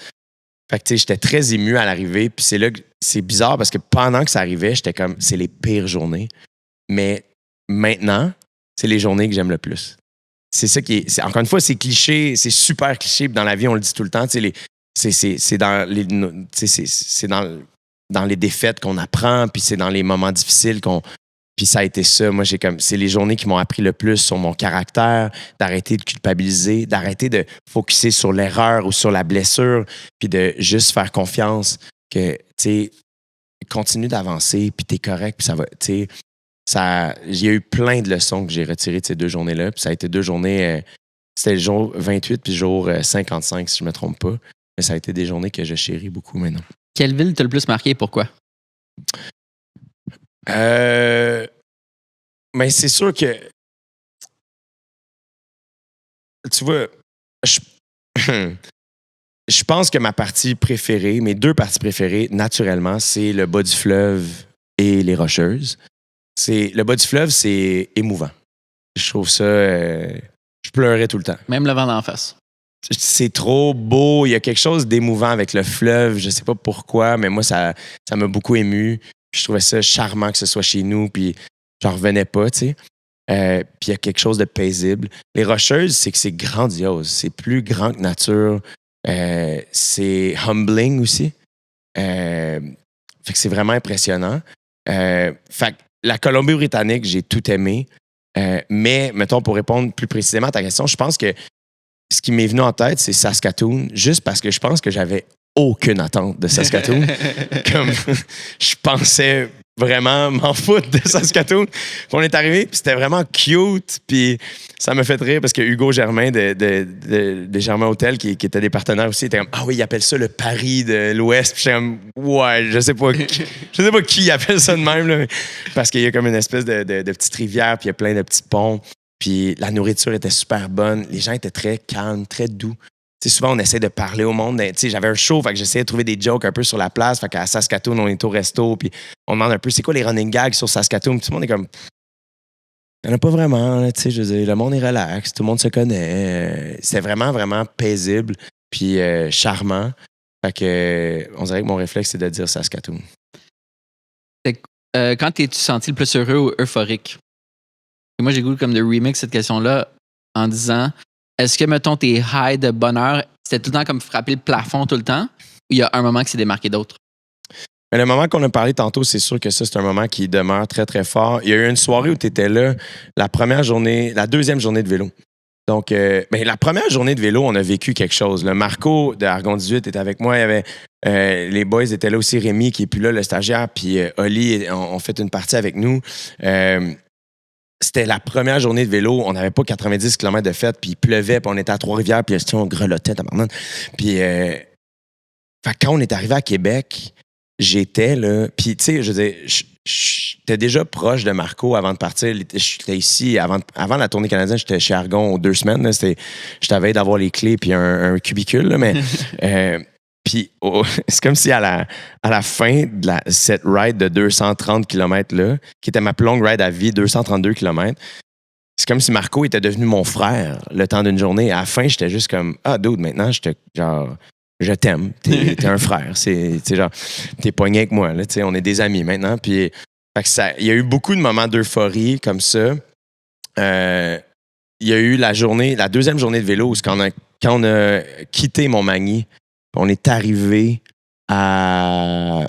Fait que, j'étais très ému à l'arrivée. Puis c'est là que c'est bizarre parce que pendant que ça arrivait, j'étais comme, c'est les pires journées. Mais maintenant, c'est les journées que j'aime le plus. C'est ça qui est... Encore une fois, c'est cliché, c'est super cliché. Dans la vie, on le dit tout le temps. C'est dans les défaites qu'on apprend, puis c'est dans les moments difficiles qu'on... Puis ça a été ça. Moi, c'est les journées qui m'ont appris le plus sur mon caractère, d'arrêter de culpabiliser, d'arrêter de focusser sur l'erreur ou sur la blessure, puis de juste faire confiance que, tu sais, continue d'avancer, puis t'es correct, puis ça va, tu sais... Il y a eu plein de leçons que j'ai retirées de ces 2 journées-là. Puis ça a été 2 journées... c'était le jour 28 puis le jour 55, si je ne me trompe pas. Mais ça a été des journées que je chéris beaucoup maintenant. Quelle ville t'a le plus marqué? Pourquoi? Mais c'est sûr que... Tu vois, je pense que ma partie préférée, mes 2 parties préférées, naturellement, c'est le bas du fleuve et les Rocheuses. Le bas du fleuve, c'est émouvant. Je trouve ça... je pleurais tout le temps. Même le vent d'en face. C'est trop beau. Il y a quelque chose d'émouvant avec le fleuve. Je sais pas pourquoi, mais moi, ça m'a beaucoup ému. Je trouvais ça charmant que ce soit chez nous, puis j'en revenais pas, tu sais. Puis il y a quelque chose de paisible. Les Rocheuses, c'est que c'est grandiose. C'est plus grand que nature. C'est humbling aussi. Fait que c'est vraiment impressionnant. Fait que la Colombie-Britannique, j'ai tout aimé. Mais, mettons, pour répondre plus précisément à ta question, je pense que ce qui m'est venu en tête, c'est Saskatoon, juste parce que je pense que j'avais aucune attente de Saskatoon. Comme je pensais vraiment m'en foutre de Saskatoon. Puis on est arrivé, puis c'était vraiment cute, puis ça me fait rire parce que Hugo Germain de Germain Hôtel, qui était des partenaires aussi, était comme « Ah oui, ils appellent ça le Paris de l'Ouest. » Puis j'étais comme « Ouais, je sais pas qui appelle ça de même. » là, parce qu'il y a comme une espèce de petite rivière, puis il y a plein de petits ponts. Puis la nourriture était super bonne. Les gens étaient très calmes, très doux. T'sais, souvent, on essaie de parler au monde. J'avais un show, fait que j'essayais de trouver des jokes un peu sur la place. Fait qu'à Saskatoon, on est au resto, puis on demande un peu c'est quoi les running gags sur Saskatoon. Puis tout le monde est comme... Il n'y en a pas vraiment. Là, je veux dire, le monde est relax, tout le monde se connaît. C'était vraiment, vraiment paisible, puis charmant. Fait que on dirait que mon réflexe, c'est de dire Saskatoon. Quand t'es-tu senti le plus heureux ou euphorique? Et moi, j'ai goût comme de remix cette question-là en disant, est-ce que, mettons, tes highs de bonheur, c'était tout le temps comme frapper le plafond tout le temps, ou il y a un moment qui s'est démarqué d'autre? Mais le moment qu'on a parlé tantôt, c'est sûr que ça, c'est un moment qui demeure très, très fort. Il y a eu une soirée où tu étais là, la deuxième journée de vélo. Donc, la première journée de vélo, on a vécu quelque chose. Le Marco de Argon 18 était avec moi. Il y avait les boys étaient là aussi, Rémi qui est plus là, le stagiaire, puis Oli ont fait une partie avec nous. C'était la première journée de vélo. On n'avait pas 90 km de fête, puis il pleuvait, puis on était à Trois-Rivières, puis on grelottait, puis quand on est arrivé à Québec, j'étais là, puis tu sais, je veux dire, j'étais déjà proche de Marco avant de partir. J'étais ici, avant la tournée canadienne, j'étais chez Argon 2 semaines. Là, je t'avais d'avoir les clés puis un cubicule, là, mais... Puis c'est comme si à la fin de cette ride de 230 km-là, qui était ma plus longue ride à vie, 232 km, c'est comme si Marco était devenu mon frère le temps d'une journée. À la fin, j'étais juste comme « Ah, dude, maintenant, je t'aime. T'es un frère. T'es pogné avec moi. Là, on est des amis maintenant. » Puis il y a eu beaucoup de moments d'euphorie comme ça. Il y a eu la deuxième journée de vélo où quand on a quitté Montmagny, on est arrivé au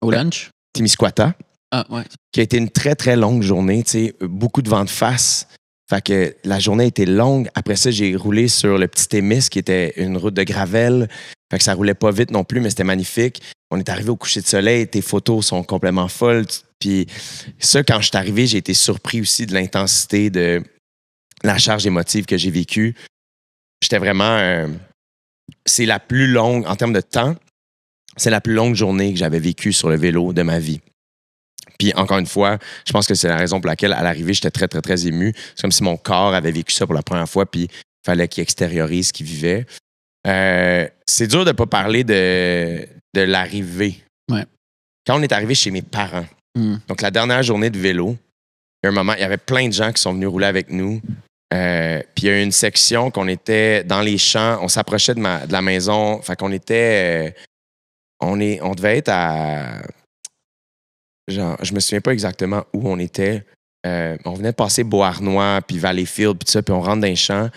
lunch? Témiscouata. Ah, ouais. Qui a été une très, très longue journée. Beaucoup de vent de face. Fait que la journée était longue. Après ça, j'ai roulé sur le petit Témis, qui était une route de gravel. Fait que ça roulait pas vite non plus, mais c'était magnifique. On est arrivé au coucher de soleil. Tes photos sont complètement folles. Puis ça, quand je suis arrivé, j'ai été surpris aussi de l'intensité de la charge émotive que j'ai vécue. J'étais vraiment... c'est la plus longue, en termes de temps, c'est la plus longue journée que j'avais vécue sur le vélo de ma vie. Puis encore une fois, je pense que c'est la raison pour laquelle, à l'arrivée, j'étais très, très, très ému. C'est comme si mon corps avait vécu ça pour la première fois, puis il fallait qu'il extériorise ce qu'il vivait. C'est dur de ne pas parler de l'arrivée. Ouais. Quand on est arrivé chez mes parents, donc la dernière journée de vélo, il y a un moment, il y avait plein de gens qui sont venus rouler avec nous. Puis il y a eu une section qu'on était dans les champs, on s'approchait de la maison, fait qu'on était, on devait être à, genre, je me souviens pas exactement où on était. On venait de passer Beauharnois, puis Valleyfield, puis tout ça, puis on rentre dans les champs.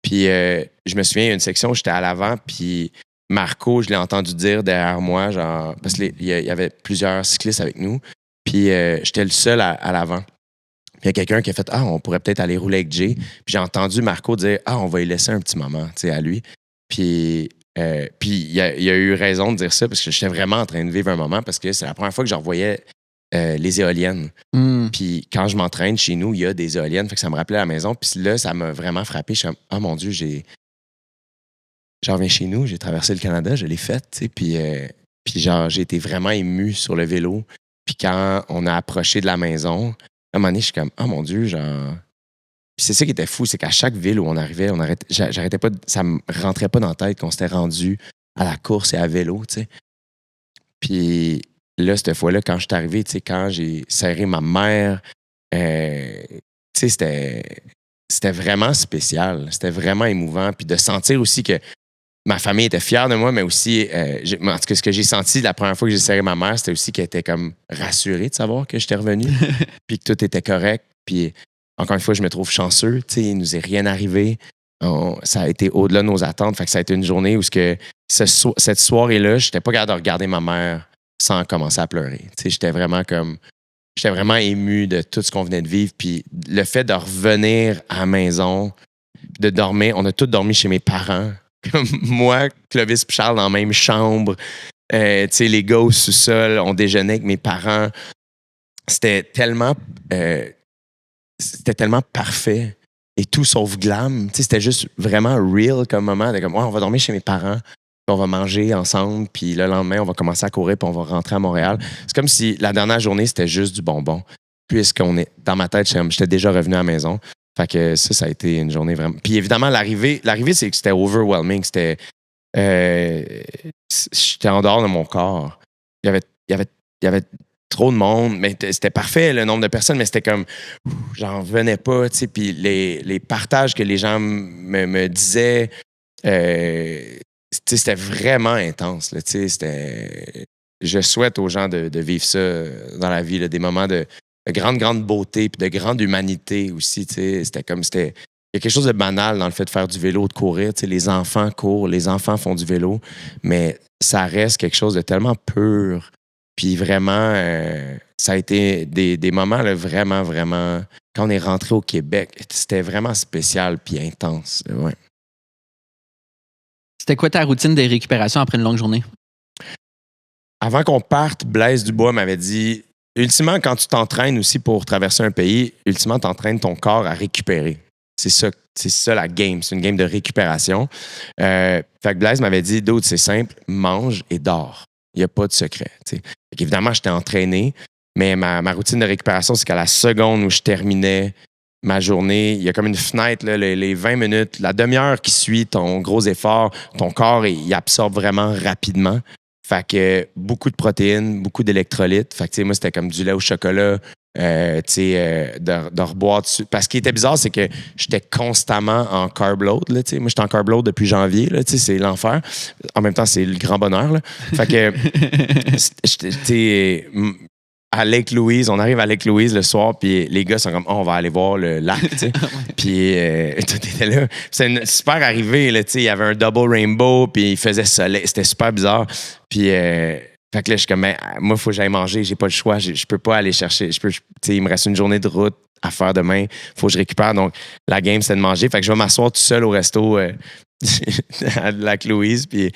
Puis je me souviens, il y a une section où j'étais à l'avant, puis Marco, je l'ai entendu dire derrière moi, genre, parce qu'il y avait plusieurs cyclistes avec nous, puis j'étais le seul à l'avant. Puis il y a quelqu'un qui a fait « Ah, on pourrait peut-être aller rouler avec Jay. » Puis j'ai entendu Marco dire « Ah, on va y laisser un petit moment, tu sais, à lui. » Puis il a eu raison de dire ça parce que j'étais vraiment en train de vivre un moment parce que c'est la première fois que je revoyais les éoliennes. Puis quand je m'entraîne chez nous, il y a des éoliennes, fait que ça me rappelait la maison. Puis là, ça m'a vraiment frappé. Je suis comme « Ah, mon Dieu, j'en reviens chez nous, j'ai traversé le Canada, je l'ai fait. » tu sais. Puis genre, j'ai été vraiment ému sur le vélo. Puis quand on a approché de la maison... À un moment donné, je suis comme, oh mon Dieu, genre. Puis c'est ça qui était fou, c'est qu'à chaque ville où on arrivait, j'arrêtais pas, ça me rentrait pas dans la tête qu'on s'était rendu à la course et à vélo, tu sais. Puis là, cette fois-là, quand je suis arrivé, tu sais, quand j'ai serré ma mère, tu sais, c'était vraiment spécial, c'était vraiment émouvant. Puis de sentir aussi que ma famille était fière de moi, mais aussi, en tout cas, ce que j'ai senti la première fois que j'ai serré ma mère, c'était aussi qu'elle était comme rassurée de savoir que j'étais revenu, puis que tout était correct. Puis, encore une fois, je me trouve chanceux, tu sais, il nous est rien arrivé. Ça a été au-delà de nos attentes. Fait que ça a été une journée où cette soirée-là, j'étais pas capable de regarder ma mère sans commencer à pleurer. Tu sais, j'étais vraiment comme... j'étais vraiment ému de tout ce qu'on venait de vivre. Puis le fait de revenir à la maison, de dormir, on a tous dormi chez mes parents. Comme moi, Clovis et Charles dans la même chambre. Tu sais, les gars au sous-sol, on déjeunait avec mes parents. C'était tellement parfait et tout sauf glam. Tu sais, c'était juste vraiment real comme moment. Comme, on va dormir chez mes parents, puis on va manger ensemble, puis le lendemain, on va commencer à courir, puis on va rentrer à Montréal. C'est comme si la dernière journée, c'était juste du bonbon. Puisqu'on est dans ma tête, j'étais déjà revenu à la maison. Fait que ça a été une journée vraiment. Puis évidemment, l'arrivée, c'est que c'était overwhelming. C'était. J'étais en dehors de mon corps. Il y avait trop de monde, mais c'était parfait le nombre de personnes, mais c'était comme. J'en revenais pas, tu sais. Puis les partages que les gens me disaient, c'était vraiment intense, là, tu sais. Je souhaite aux gens de vivre ça dans la vie, là, des moments de grande beauté puis de grande humanité aussi, tu sais. Il y a quelque chose de banal dans le fait de faire du vélo, de courir. Tu sais, les enfants courent, les enfants font du vélo, mais ça reste quelque chose de tellement pur. Puis vraiment, ça a été des moments là, vraiment, vraiment... Quand on est rentré au Québec, c'était vraiment spécial puis intense. Ouais. C'était quoi ta routine de récupération après une longue journée? Avant qu'on parte, Blaise Dubois m'avait dit... Ultimement, quand tu t'entraînes aussi pour traverser un pays, ultimement, tu entraînes ton corps à récupérer. C'est ça la game. C'est une game de récupération. Fait que Blaise m'avait dit, dude, c'est simple, mange et dors. Il n'y a pas de secret. Évidemment, j'étais entraîné, mais ma routine de récupération, c'est qu'à la seconde où je terminais ma journée, il y a comme une fenêtre, là, les 20 minutes, la demi-heure qui suit ton gros effort, ton corps, il absorbe vraiment rapidement. Fait que beaucoup de protéines, beaucoup d'électrolytes. Fait que moi, c'était comme du lait au chocolat, de reboire dessus. Parce ce qui était bizarre, c'est que j'étais constamment en carb load. Là, moi, j'étais en carb load depuis janvier. Là, c'est l'enfer. En même temps, c'est le grand bonheur. Là. Fait que, à Lake Louise, on arrive à Lake Louise le soir, puis les gars sont comme, on va aller voir le lac. Puis tout était là. C'est super arrivé. Là, il y avait un double rainbow, puis il faisait soleil. C'était super bizarre. Puis, fait que là, je suis comme, moi, il faut que j'aille manger. J'ai pas le choix. Je peux pas aller chercher. Il me reste une journée de route à faire demain. Il faut que je récupère. Donc, la game, c'est de manger. Fait que je vais m'asseoir tout seul au resto à Lake Louise. Puis,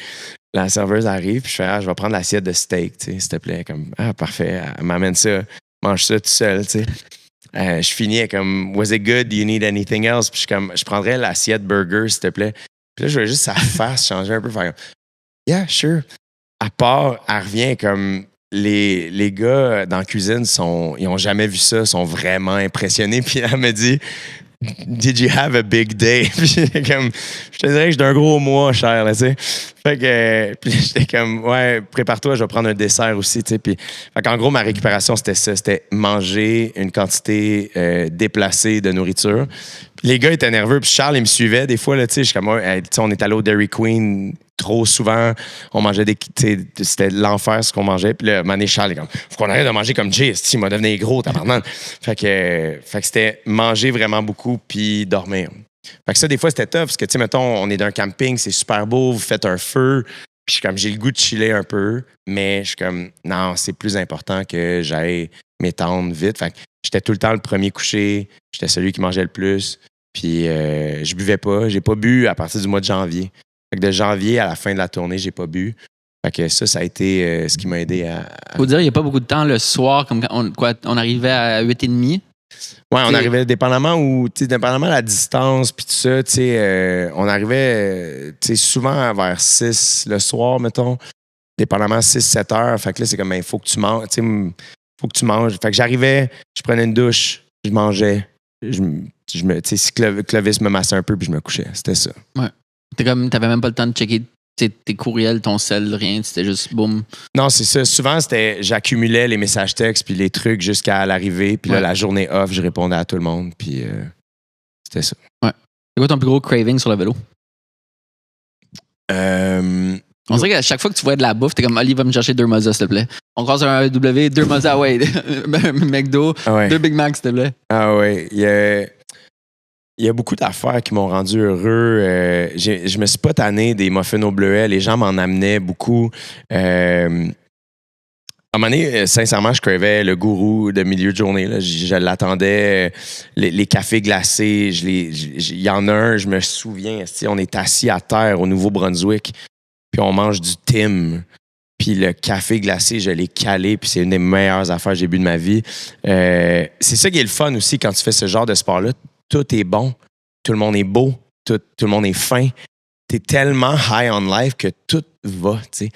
la serveuse arrive. Puis, je fais, je vais prendre l'assiette de steak, s'il te plaît. Comme, parfait. Elle m'amène ça. Mange ça tout seul, tu sais. Je finis comme, was it good? Do you need anything else? Puis, je prendrais l'assiette burger, s'il te plaît. Puis là, je voulais juste sa face changer un peu. Faire comme, yeah, sure. À part, elle revient comme les gars dans la cuisine, ils n'ont jamais vu ça, sont vraiment impressionnés. Puis elle me dit, Did you have a big day? Puis comme, je te dirais que j'ai un gros mois, cher, là, tu sais. Fait que, puis j'étais comme, ouais, prépare-toi, je vais prendre un dessert aussi, tu sais. Puis, fait qu'en gros, ma récupération, c'était ça. C'était manger une quantité déplacée de nourriture. Puis les gars étaient nerveux. Puis Charles, il me suivait des fois, là, tu sais. Je suis comme, ouais, on est allé au Dairy Queen trop souvent. On mangeait c'était l'enfer ce qu'on mangeait. Puis là, un moment donné, Charles est comme, faut qu'on arrête de manger comme Jay, il m'a devenu gros, tabarnak. Fait que c'était manger vraiment beaucoup puis dormir. Fait que ça, des fois, c'était tough parce que, tu sais, mettons, on est d'un camping, c'est super beau, vous faites un feu. Puis je suis comme, j'ai le goût de chiller un peu, mais je suis comme, non, c'est plus important que j'aille m'étendre vite. Fait que j'étais tout le temps le premier couché, j'étais celui qui mangeait le plus. Puis je buvais pas. J'ai pas bu à partir du mois de janvier. Fait que de janvier à la fin de la tournée, j'ai pas bu. Fait que ça a été ce qui m'a aidé à... Faut dire, il n'y a pas beaucoup de temps le soir, comme quand on arrivait à 8h30. Ouais, on arrivait dépendamment de la distance puis tout ça, on arrivait souvent vers 6 le soir, mettons, dépendamment 6-7 heures. Fait que là, c'est comme, il faut que tu manges, faut que tu manges. Fait que j'arrivais, je prenais une douche, je mangeais, si Clovis me massait un peu puis je me couchais. C'était ça. Ouais. T'avais même pas le temps de checker tes courriels, ton sel, rien. C'était juste boum. Non, c'est ça. Souvent, j'accumulais les messages textes puis les trucs jusqu'à l'arrivée. Puis là, la journée off, je répondais à tout le monde. Puis c'était ça. Ouais. C'est quoi ton plus gros craving sur le vélo? On dirait qu'à chaque fois que tu vois de la bouffe, t'es comme, Ali, va me chercher 2 Mozza, s'il te plaît. On croise un W, 2 Mozza, ouais. McDo, 2 Big Mac, s'il te plaît. Ah ouais. Il y a beaucoup d'affaires qui m'ont rendu heureux. Je me suis pas tanné des muffins au bleuet. Les gens m'en amenaient beaucoup. À un moment donné, sincèrement, je cravais le gourou de milieu de journée. Là. Je l'attendais. Les cafés glacés, il y en a un, je me souviens, on est assis à terre au Nouveau-Brunswick, puis on mange du Tim. Puis le café glacé, je l'ai calé, puis c'est une des meilleures affaires que j'ai bu de ma vie. C'est ça qui est le fun aussi quand tu fais ce genre de sport-là. Tout est bon, tout le monde est beau, tout le monde est fin. T'es tellement high on life que tout va, tu sais.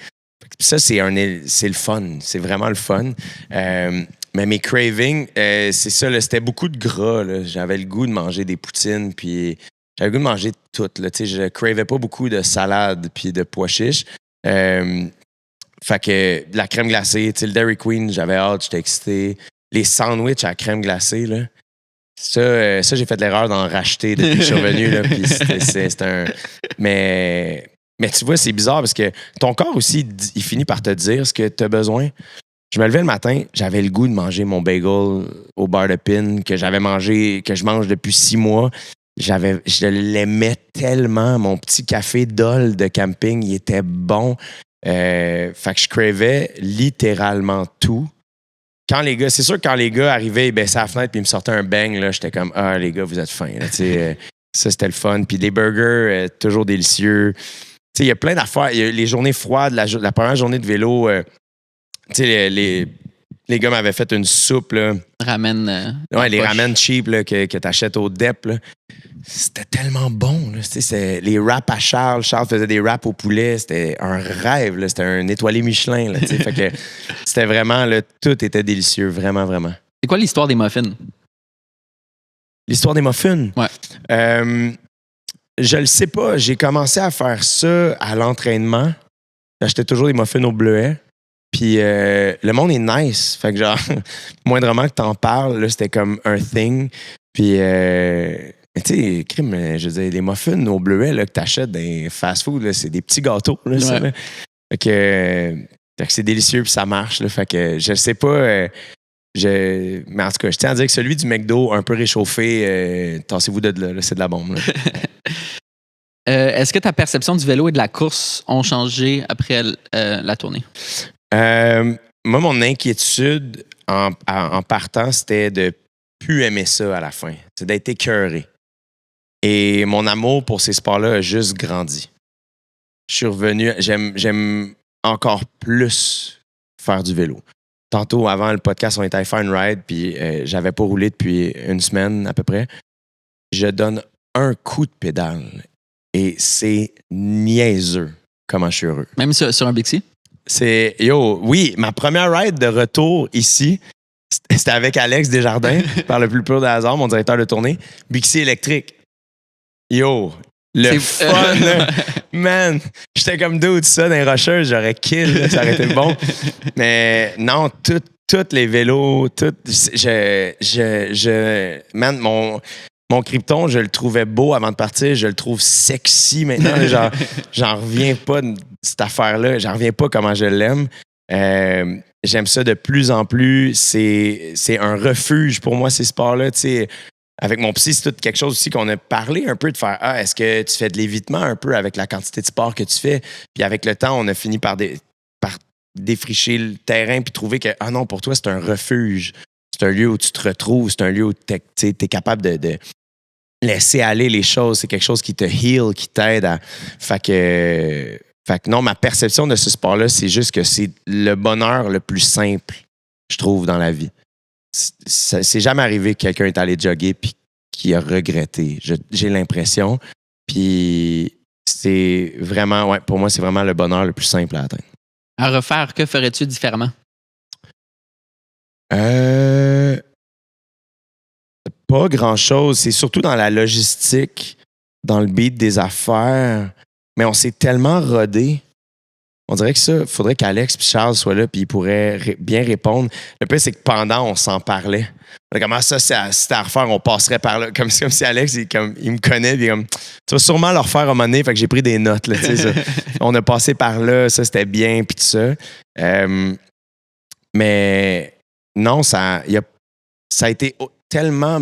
Ça, c'est le fun. C'est vraiment le fun. Mais mes cravings, c'est ça, là, c'était beaucoup de gras. Là. J'avais le goût de manger des poutines, puis j'avais le goût de manger tout. Là. Je cravais pas beaucoup de salade puis de pois chiches. Fait que la crème glacée, le Dairy Queen, j'avais hâte, j'étais excité. Les sandwichs à crème glacée, là. Ça, j'ai fait l'erreur d'en racheter depuis que je suis revenu. Là, puis c'est un... Mais tu vois, c'est bizarre parce que ton corps aussi, il finit par te dire ce que tu as besoin. Je me levais le matin, j'avais le goût de manger mon bagel au beurre de pin que j'avais mangé, que je mange depuis 6 mois. Je l'aimais tellement. Mon petit café Dole de camping, il était bon. Fait que je cravais littéralement tout. C'est sûr que quand les gars arrivaient, ils baissaient la fenêtre puis ils me sortaient un bang, là, j'étais comme « Ah, les gars, vous êtes fins. » Ça, c'était le fun. Puis les burgers, toujours délicieux. Il y a plein d'affaires. Il y a les journées froides, la première journée de vélo, les gars m'avaient fait une soupe. Là. Ramen. Les ramen cheap là, que tu achètes au DEP. Là. C'était tellement bon. Là. Les wraps à Charles. Charles faisait des wraps au poulet. C'était un rêve. Là. C'était un étoilé Michelin. Là, fait que c'était vraiment, là, tout était délicieux. Vraiment, vraiment. C'est quoi l'histoire des muffins? L'histoire des muffins? Ouais. Je le sais pas. J'ai commencé à faire ça à l'entraînement. J'achetais toujours des muffins au bleuet. Puis le monde est nice. Fait que genre, moindrement que t'en parles, là, c'était comme un thing. Puis, tu sais, crime, je veux dire, les muffins au bleuet là, que t'achètes dans les fast-food, là, c'est des petits gâteaux. Là, ça, là. Fait que c'est délicieux puis ça marche. Là, fait que je sais pas... mais en tout cas, je tiens à dire que celui du McDo, un peu réchauffé, tassez-vous de là, c'est de la bombe. Là. Est-ce que ta perception du vélo et de la course ont changé après la tournée? Moi, mon inquiétude en partant, c'était de plus aimer ça à la fin. C'est d'être écœuré. Et mon amour pour ces sports-là a juste grandi. Je suis revenu, j'aime encore plus faire du vélo. Tantôt, avant le podcast, on était à faire une ride, puis j'avais pas roulé depuis une semaine à peu près. Je donne un coup de pédale et c'est niaiseux comment je suis heureux. Même sur un Bixi? Oui, ma première ride de retour ici, c'était avec Alex Desjardins, par le plus pur des hasards, mon directeur de tournée. Bixi électrique. Le fun, là. Man, j'étais comme dude, ça, dans les rocheuses, j'aurais kill, là, ça aurait été bon. Mais non, tous les vélos, man, mon Krypton, je le trouvais beau avant de partir, je le trouve sexy maintenant. Genre, j'en reviens pas de cette affaire-là, j'en reviens pas comment je l'aime. J'aime ça de plus en plus. C'est un refuge pour moi, ces sports-là, tu sais. Avec mon psy, c'est tout quelque chose aussi qu'on a parlé un peu de faire. Est-ce que tu fais de l'évitement un peu avec la quantité de sport que tu fais? Puis avec le temps, on a fini par défricher le terrain puis trouver que, non, pour toi, c'est un refuge. C'est un lieu où tu te retrouves. C'est un lieu où tu es capable de laisser aller les choses. C'est quelque chose qui te heal, qui t'aide à... Fait que non, ma perception de ce sport-là, c'est juste que c'est le bonheur le plus simple, je trouve, dans la vie. C'est jamais arrivé que quelqu'un est allé jogger puis qui a regretté. J'ai l'impression. Puis c'est vraiment, pour moi, c'est vraiment le bonheur le plus simple à atteindre. À refaire, que ferais-tu différemment? Pas grand-chose. C'est surtout dans la logistique, dans le beat des affaires. Mais on s'est tellement rodé. On dirait que ça, il faudrait qu'Alex et Charles soient là puis ils pourraient bien répondre. Le pire, c'est que pendant, on s'en parlait. Comment ça, c'était à refaire, on passerait par là. Comme si Alex, il me connaît. Puis comme, tu vas sûrement le refaire à un moment donné. Fait que j'ai pris des notes. Là, ça. On a passé par là, ça, c'était bien, puis tout ça. Mais non, ça a été tellement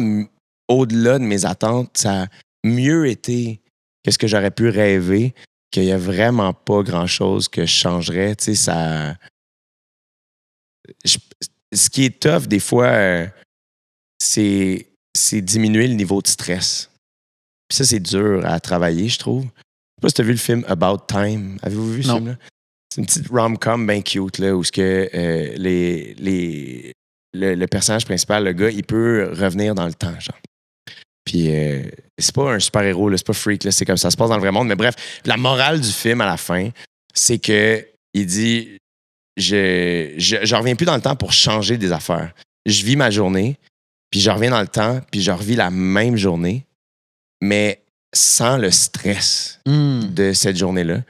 au-delà de mes attentes. Ça a mieux été que ce que j'aurais pu rêver. Qu'il n'y a vraiment pas grand-chose que je changerais. Tu sais, ce qui est tough, des fois, c'est diminuer le niveau de stress. Puis ça, c'est dur à travailler, je trouve. Je sais pas si tu as vu le film About Time. Avez-vous vu ce Non. film-là? C'est une petite rom-com bien cute, là, où ce que, le personnage principal, le gars, il peut revenir dans le temps, genre. Puis c'est pas un super-héros, là, c'est pas freak, là, c'est comme ça se passe dans le vrai monde. Mais bref, la morale du film à la fin, c'est que il dit je reviens plus dans le temps pour changer des affaires. Je vis ma journée, puis je reviens dans le temps, puis je revis la même journée, mais sans le stress de cette journée-là.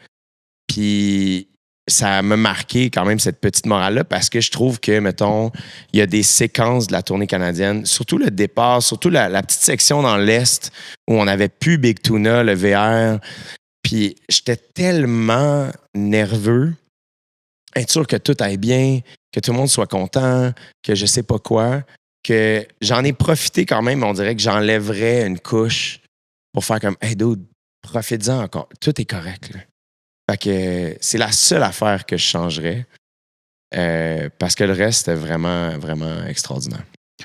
Puis ça m'a marqué quand même cette petite morale-là parce que je trouve que, mettons, il y a des séquences de la tournée canadienne, surtout le départ, surtout la petite section dans l'Est où on avait plus Big Tuna, le VR. Puis j'étais tellement nerveux, être sûr que tout aille bien, que tout le monde soit content, que je sais pas quoi, que j'en ai profité quand même, on dirait que j'enlèverais une couche pour faire comme « Hey, dude, profite-en encore. Tout est correct. » là. Fait que c'est la seule affaire que je changerais parce que le reste, c'était vraiment, vraiment extraordinaire.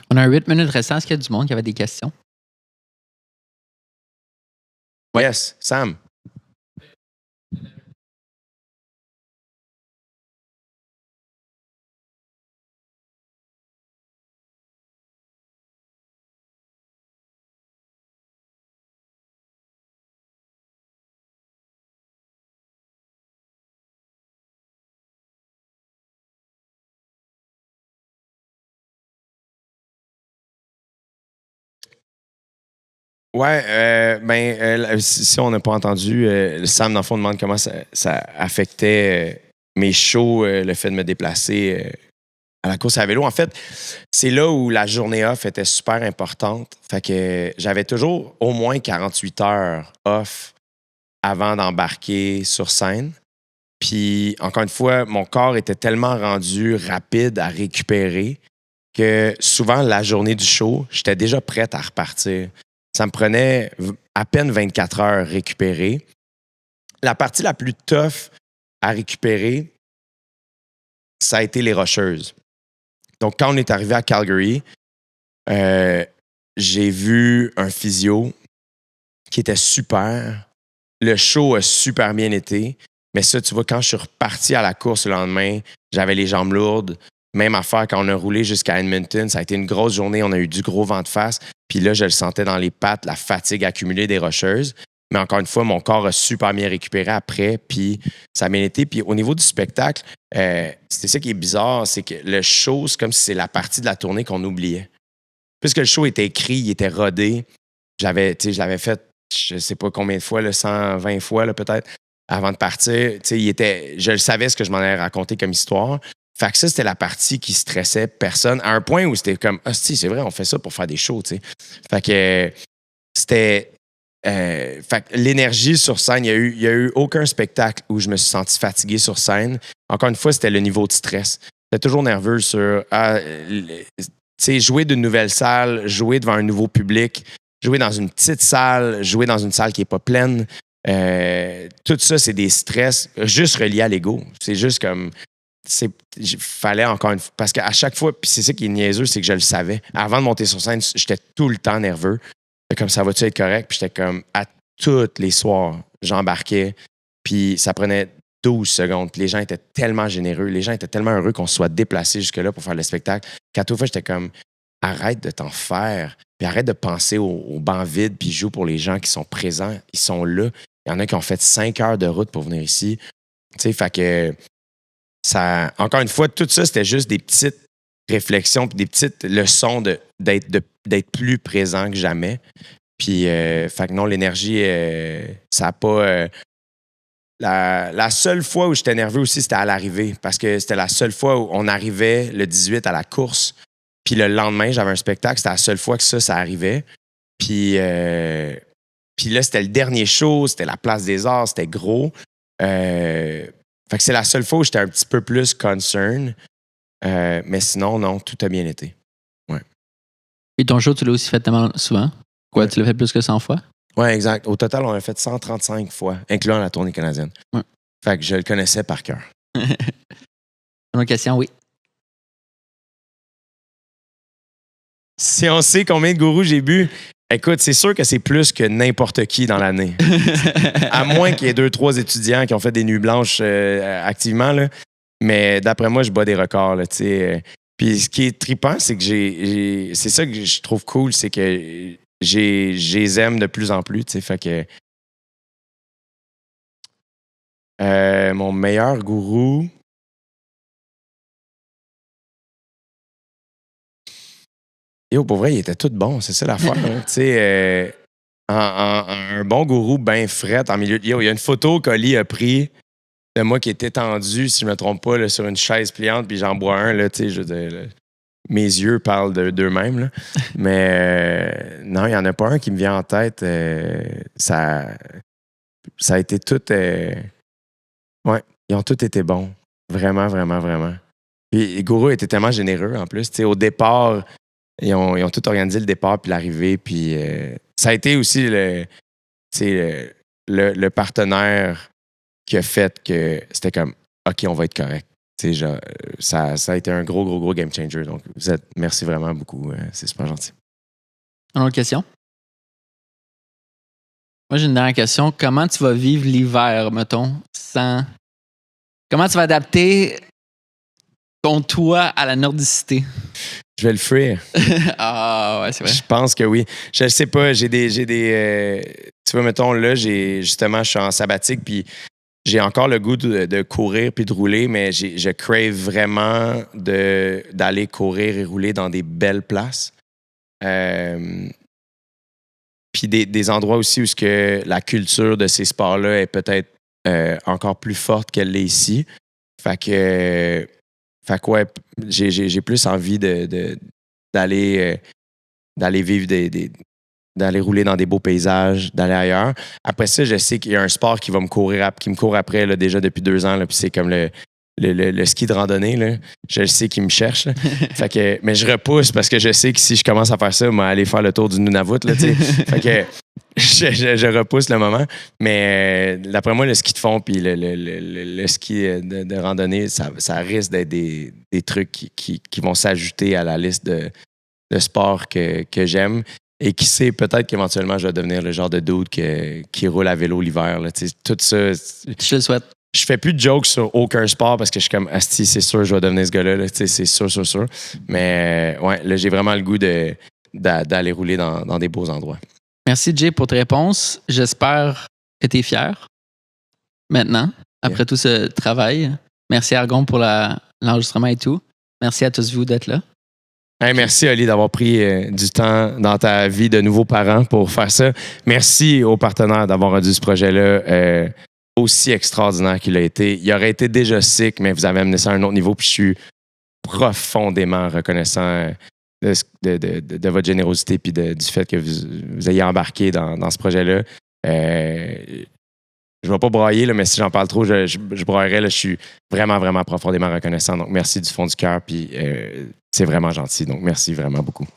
On a 8 minutes restant. Est-ce qu'il y a du monde qui avait des questions? Ouais. Yes, Sam. Ouais, si on n'a pas entendu, Sam, dans le fond, demande comment ça affectait mes shows, le fait de me déplacer à la course à vélo. En fait, c'est là où la journée off était super importante. Fait que j'avais toujours au moins 48 heures off avant d'embarquer sur scène. Puis, encore une fois, mon corps était tellement rendu rapide à récupérer que souvent, la journée du show, j'étais déjà prête à repartir. Ça me prenait à peine 24 heures récupérer. La partie la plus tough à récupérer, ça a été les Rocheuses. Donc, quand on est arrivé à Calgary, j'ai vu un physio qui était super. Le show a super bien été. Mais ça, tu vois, quand je suis reparti à la course le lendemain, j'avais les jambes lourdes. Même affaire quand on a roulé jusqu'à Edmonton. Ça a été une grosse journée. On a eu du gros vent de face. Puis là, je le sentais dans les pattes, la fatigue accumulée des Rocheuses. Mais encore une fois, mon corps a super bien récupéré après. Puis ça a bien été. Puis au niveau du spectacle, c'est ça qui est bizarre. C'est que le show, c'est comme si c'est la partie de la tournée qu'on oubliait. Puisque le show était écrit, il était rodé. Je l'avais fait, je sais pas combien de fois, là, 120 fois là, peut-être, avant de partir. Je le savais ce que je m'en allais raconter comme histoire. Fait que ça, c'était la partie qui stressait personne, à un point où c'était comme « Ah, c'est vrai, on fait ça pour faire des shows, tu sais. » Fait que c'était... fait que l'énergie sur scène, il y a eu aucun spectacle où je me suis senti fatigué sur scène. Encore une fois, c'était le niveau de stress. J'étais toujours nerveux sur... jouer d'une nouvelle salle, jouer devant un nouveau public, jouer dans une petite salle, jouer dans une salle qui n'est pas pleine. Tout ça, c'est des stress juste reliés à l'ego. C'est juste comme... fallait encore une fois, parce qu'à chaque fois, puis c'est ça qui est niaiseux, c'est que je le savais. Avant de monter sur scène, j'étais tout le temps nerveux. Comme ça va-tu être correct? Puis j'étais comme, à tous les soirs, j'embarquais, puis ça prenait 12 secondes. Puis les gens étaient tellement généreux, les gens étaient tellement heureux qu'on se soit déplacés jusque-là pour faire le spectacle, qu'à toute fois, j'étais comme, arrête de t'en faire, puis arrête de penser au banc vide, puis joue pour les gens qui sont présents, ils sont là. Il y en a qui ont fait 5 heures de route pour venir ici. Tu sais, fait que ça, encore une fois, tout ça, c'était juste des petites réflexions puis des petites leçons d'être plus présent que jamais. Puis, fait que non, l'énergie, ça n'a pas... la seule fois où j'étais nerveux aussi, c'était à l'arrivée, parce que c'était la seule fois où on arrivait le 18 à la course, puis le lendemain, j'avais un spectacle, c'était la seule fois que ça arrivait. Puis là, c'était le dernier show, c'était la Place des Arts, c'était gros. Fait que c'est la seule fois où j'étais un petit peu plus concern. Mais sinon, non, tout a bien été. Ouais. Et ton show, tu l'as aussi fait tellement souvent? Quoi, tu l'as fait plus que 100 fois? Ouais, exact. Au total, on l'a fait 135 fois, incluant la tournée canadienne. Ouais. Fait que je le connaissais par cœur. Une autre question, oui. Si on sait combien de gourous j'ai bu, écoute, c'est sûr que c'est plus que n'importe qui dans l'année. À moins qu'il y ait 2-3 étudiants qui ont fait des nuits blanches activement, là. Mais d'après moi, je bats des records, là, tu sais. Puis ce qui est trippant, c'est que c'est ça que je trouve cool, c'est que je les aime de plus en plus, tu sais. Fait que mon meilleur gourou... Yo, pour vrai, il était tout bon, c'est ça l'affaire. Hein. Tu sais, un bon gourou bien fret en milieu. Yo, il y a une photo qu'Oli a pris de moi qui était tendu, si je me trompe pas, là, sur une chaise pliante, puis j'en bois un, là, tu sais, mes yeux parlent d'eux-mêmes, là. Mais non, il n'y en a pas un qui me vient en tête. Ça a été tout... ouais, ils ont tous été bons. Vraiment, vraiment, vraiment. Puis les gourous étaient tellement généreux, en plus. Tu sais, au départ... Ils ont tout organisé le départ puis l'arrivée. Puis ça a été aussi le partenaire qui a fait que c'était comme OK, on va être correct. Genre, ça a été un gros game changer. Donc, merci vraiment beaucoup. C'est super gentil. Une autre question? Moi, j'ai une dernière question. Comment tu vas vivre l'hiver, mettons, sans. Comment tu vas adapter ton toit à la nordicité? Je vais le fuir. Ah, ouais, c'est vrai. Je pense que oui. Je sais pas, j'ai des tu vois, mettons, là, je suis en sabbatique, puis j'ai encore le goût de courir puis de rouler, mais je crave vraiment d'aller courir et rouler dans des belles places. Puis des endroits aussi où la culture de ces sports-là est peut-être encore plus forte qu'elle l'est ici. Fait que ouais, j'ai plus envie d'aller vivre d'aller rouler dans des beaux paysages, d'aller ailleurs. Après ça, je sais qu'il y a un sport qui me court après là, déjà depuis 2 ans, là, puis c'est comme le ski de randonnée. Là. Je le sais qu'il me cherche. Fait que, mais je repousse parce que je sais que si je commence à faire ça, je vais aller faire le tour du Nunavut. Là, fait que je repousse le moment. Mais d'après moi, le ski de fond puis le ski de randonnée, ça risque d'être des trucs qui vont s'ajouter à la liste de sports que j'aime. Et qui sait, peut-être qu'éventuellement, je vais devenir le genre de dude qui roule à vélo l'hiver. Là, tout ça. Je te le souhaite. Je fais plus de jokes sur aucun sport parce que je suis comme asti, c'est sûr, je vais devenir ce gars-là. Là, c'est sûr. Mais ouais, là, j'ai vraiment le goût d'aller rouler dans des beaux endroits. Merci, Jay, pour tes réponses. J'espère que tu es fier maintenant, après tout ce travail. Merci, Argon, pour l'enregistrement et tout. Merci à tous vous d'être là. Hey, merci, Oli, d'avoir pris du temps dans ta vie de nouveaux parents pour faire ça. Merci aux partenaires d'avoir rendu ce projet-là aussi extraordinaire qu'il a été. Il aurait été déjà sick, mais vous avez amené ça à un autre niveau. Puis je suis profondément reconnaissant de votre générosité puis du fait que vous ayez embarqué dans ce projet-là. Je ne vais pas brailler, là, mais si j'en parle trop, je braillerais. Là, je suis vraiment, vraiment profondément reconnaissant. Donc, merci du fond du cœur. Puis c'est vraiment gentil. Donc, merci vraiment beaucoup.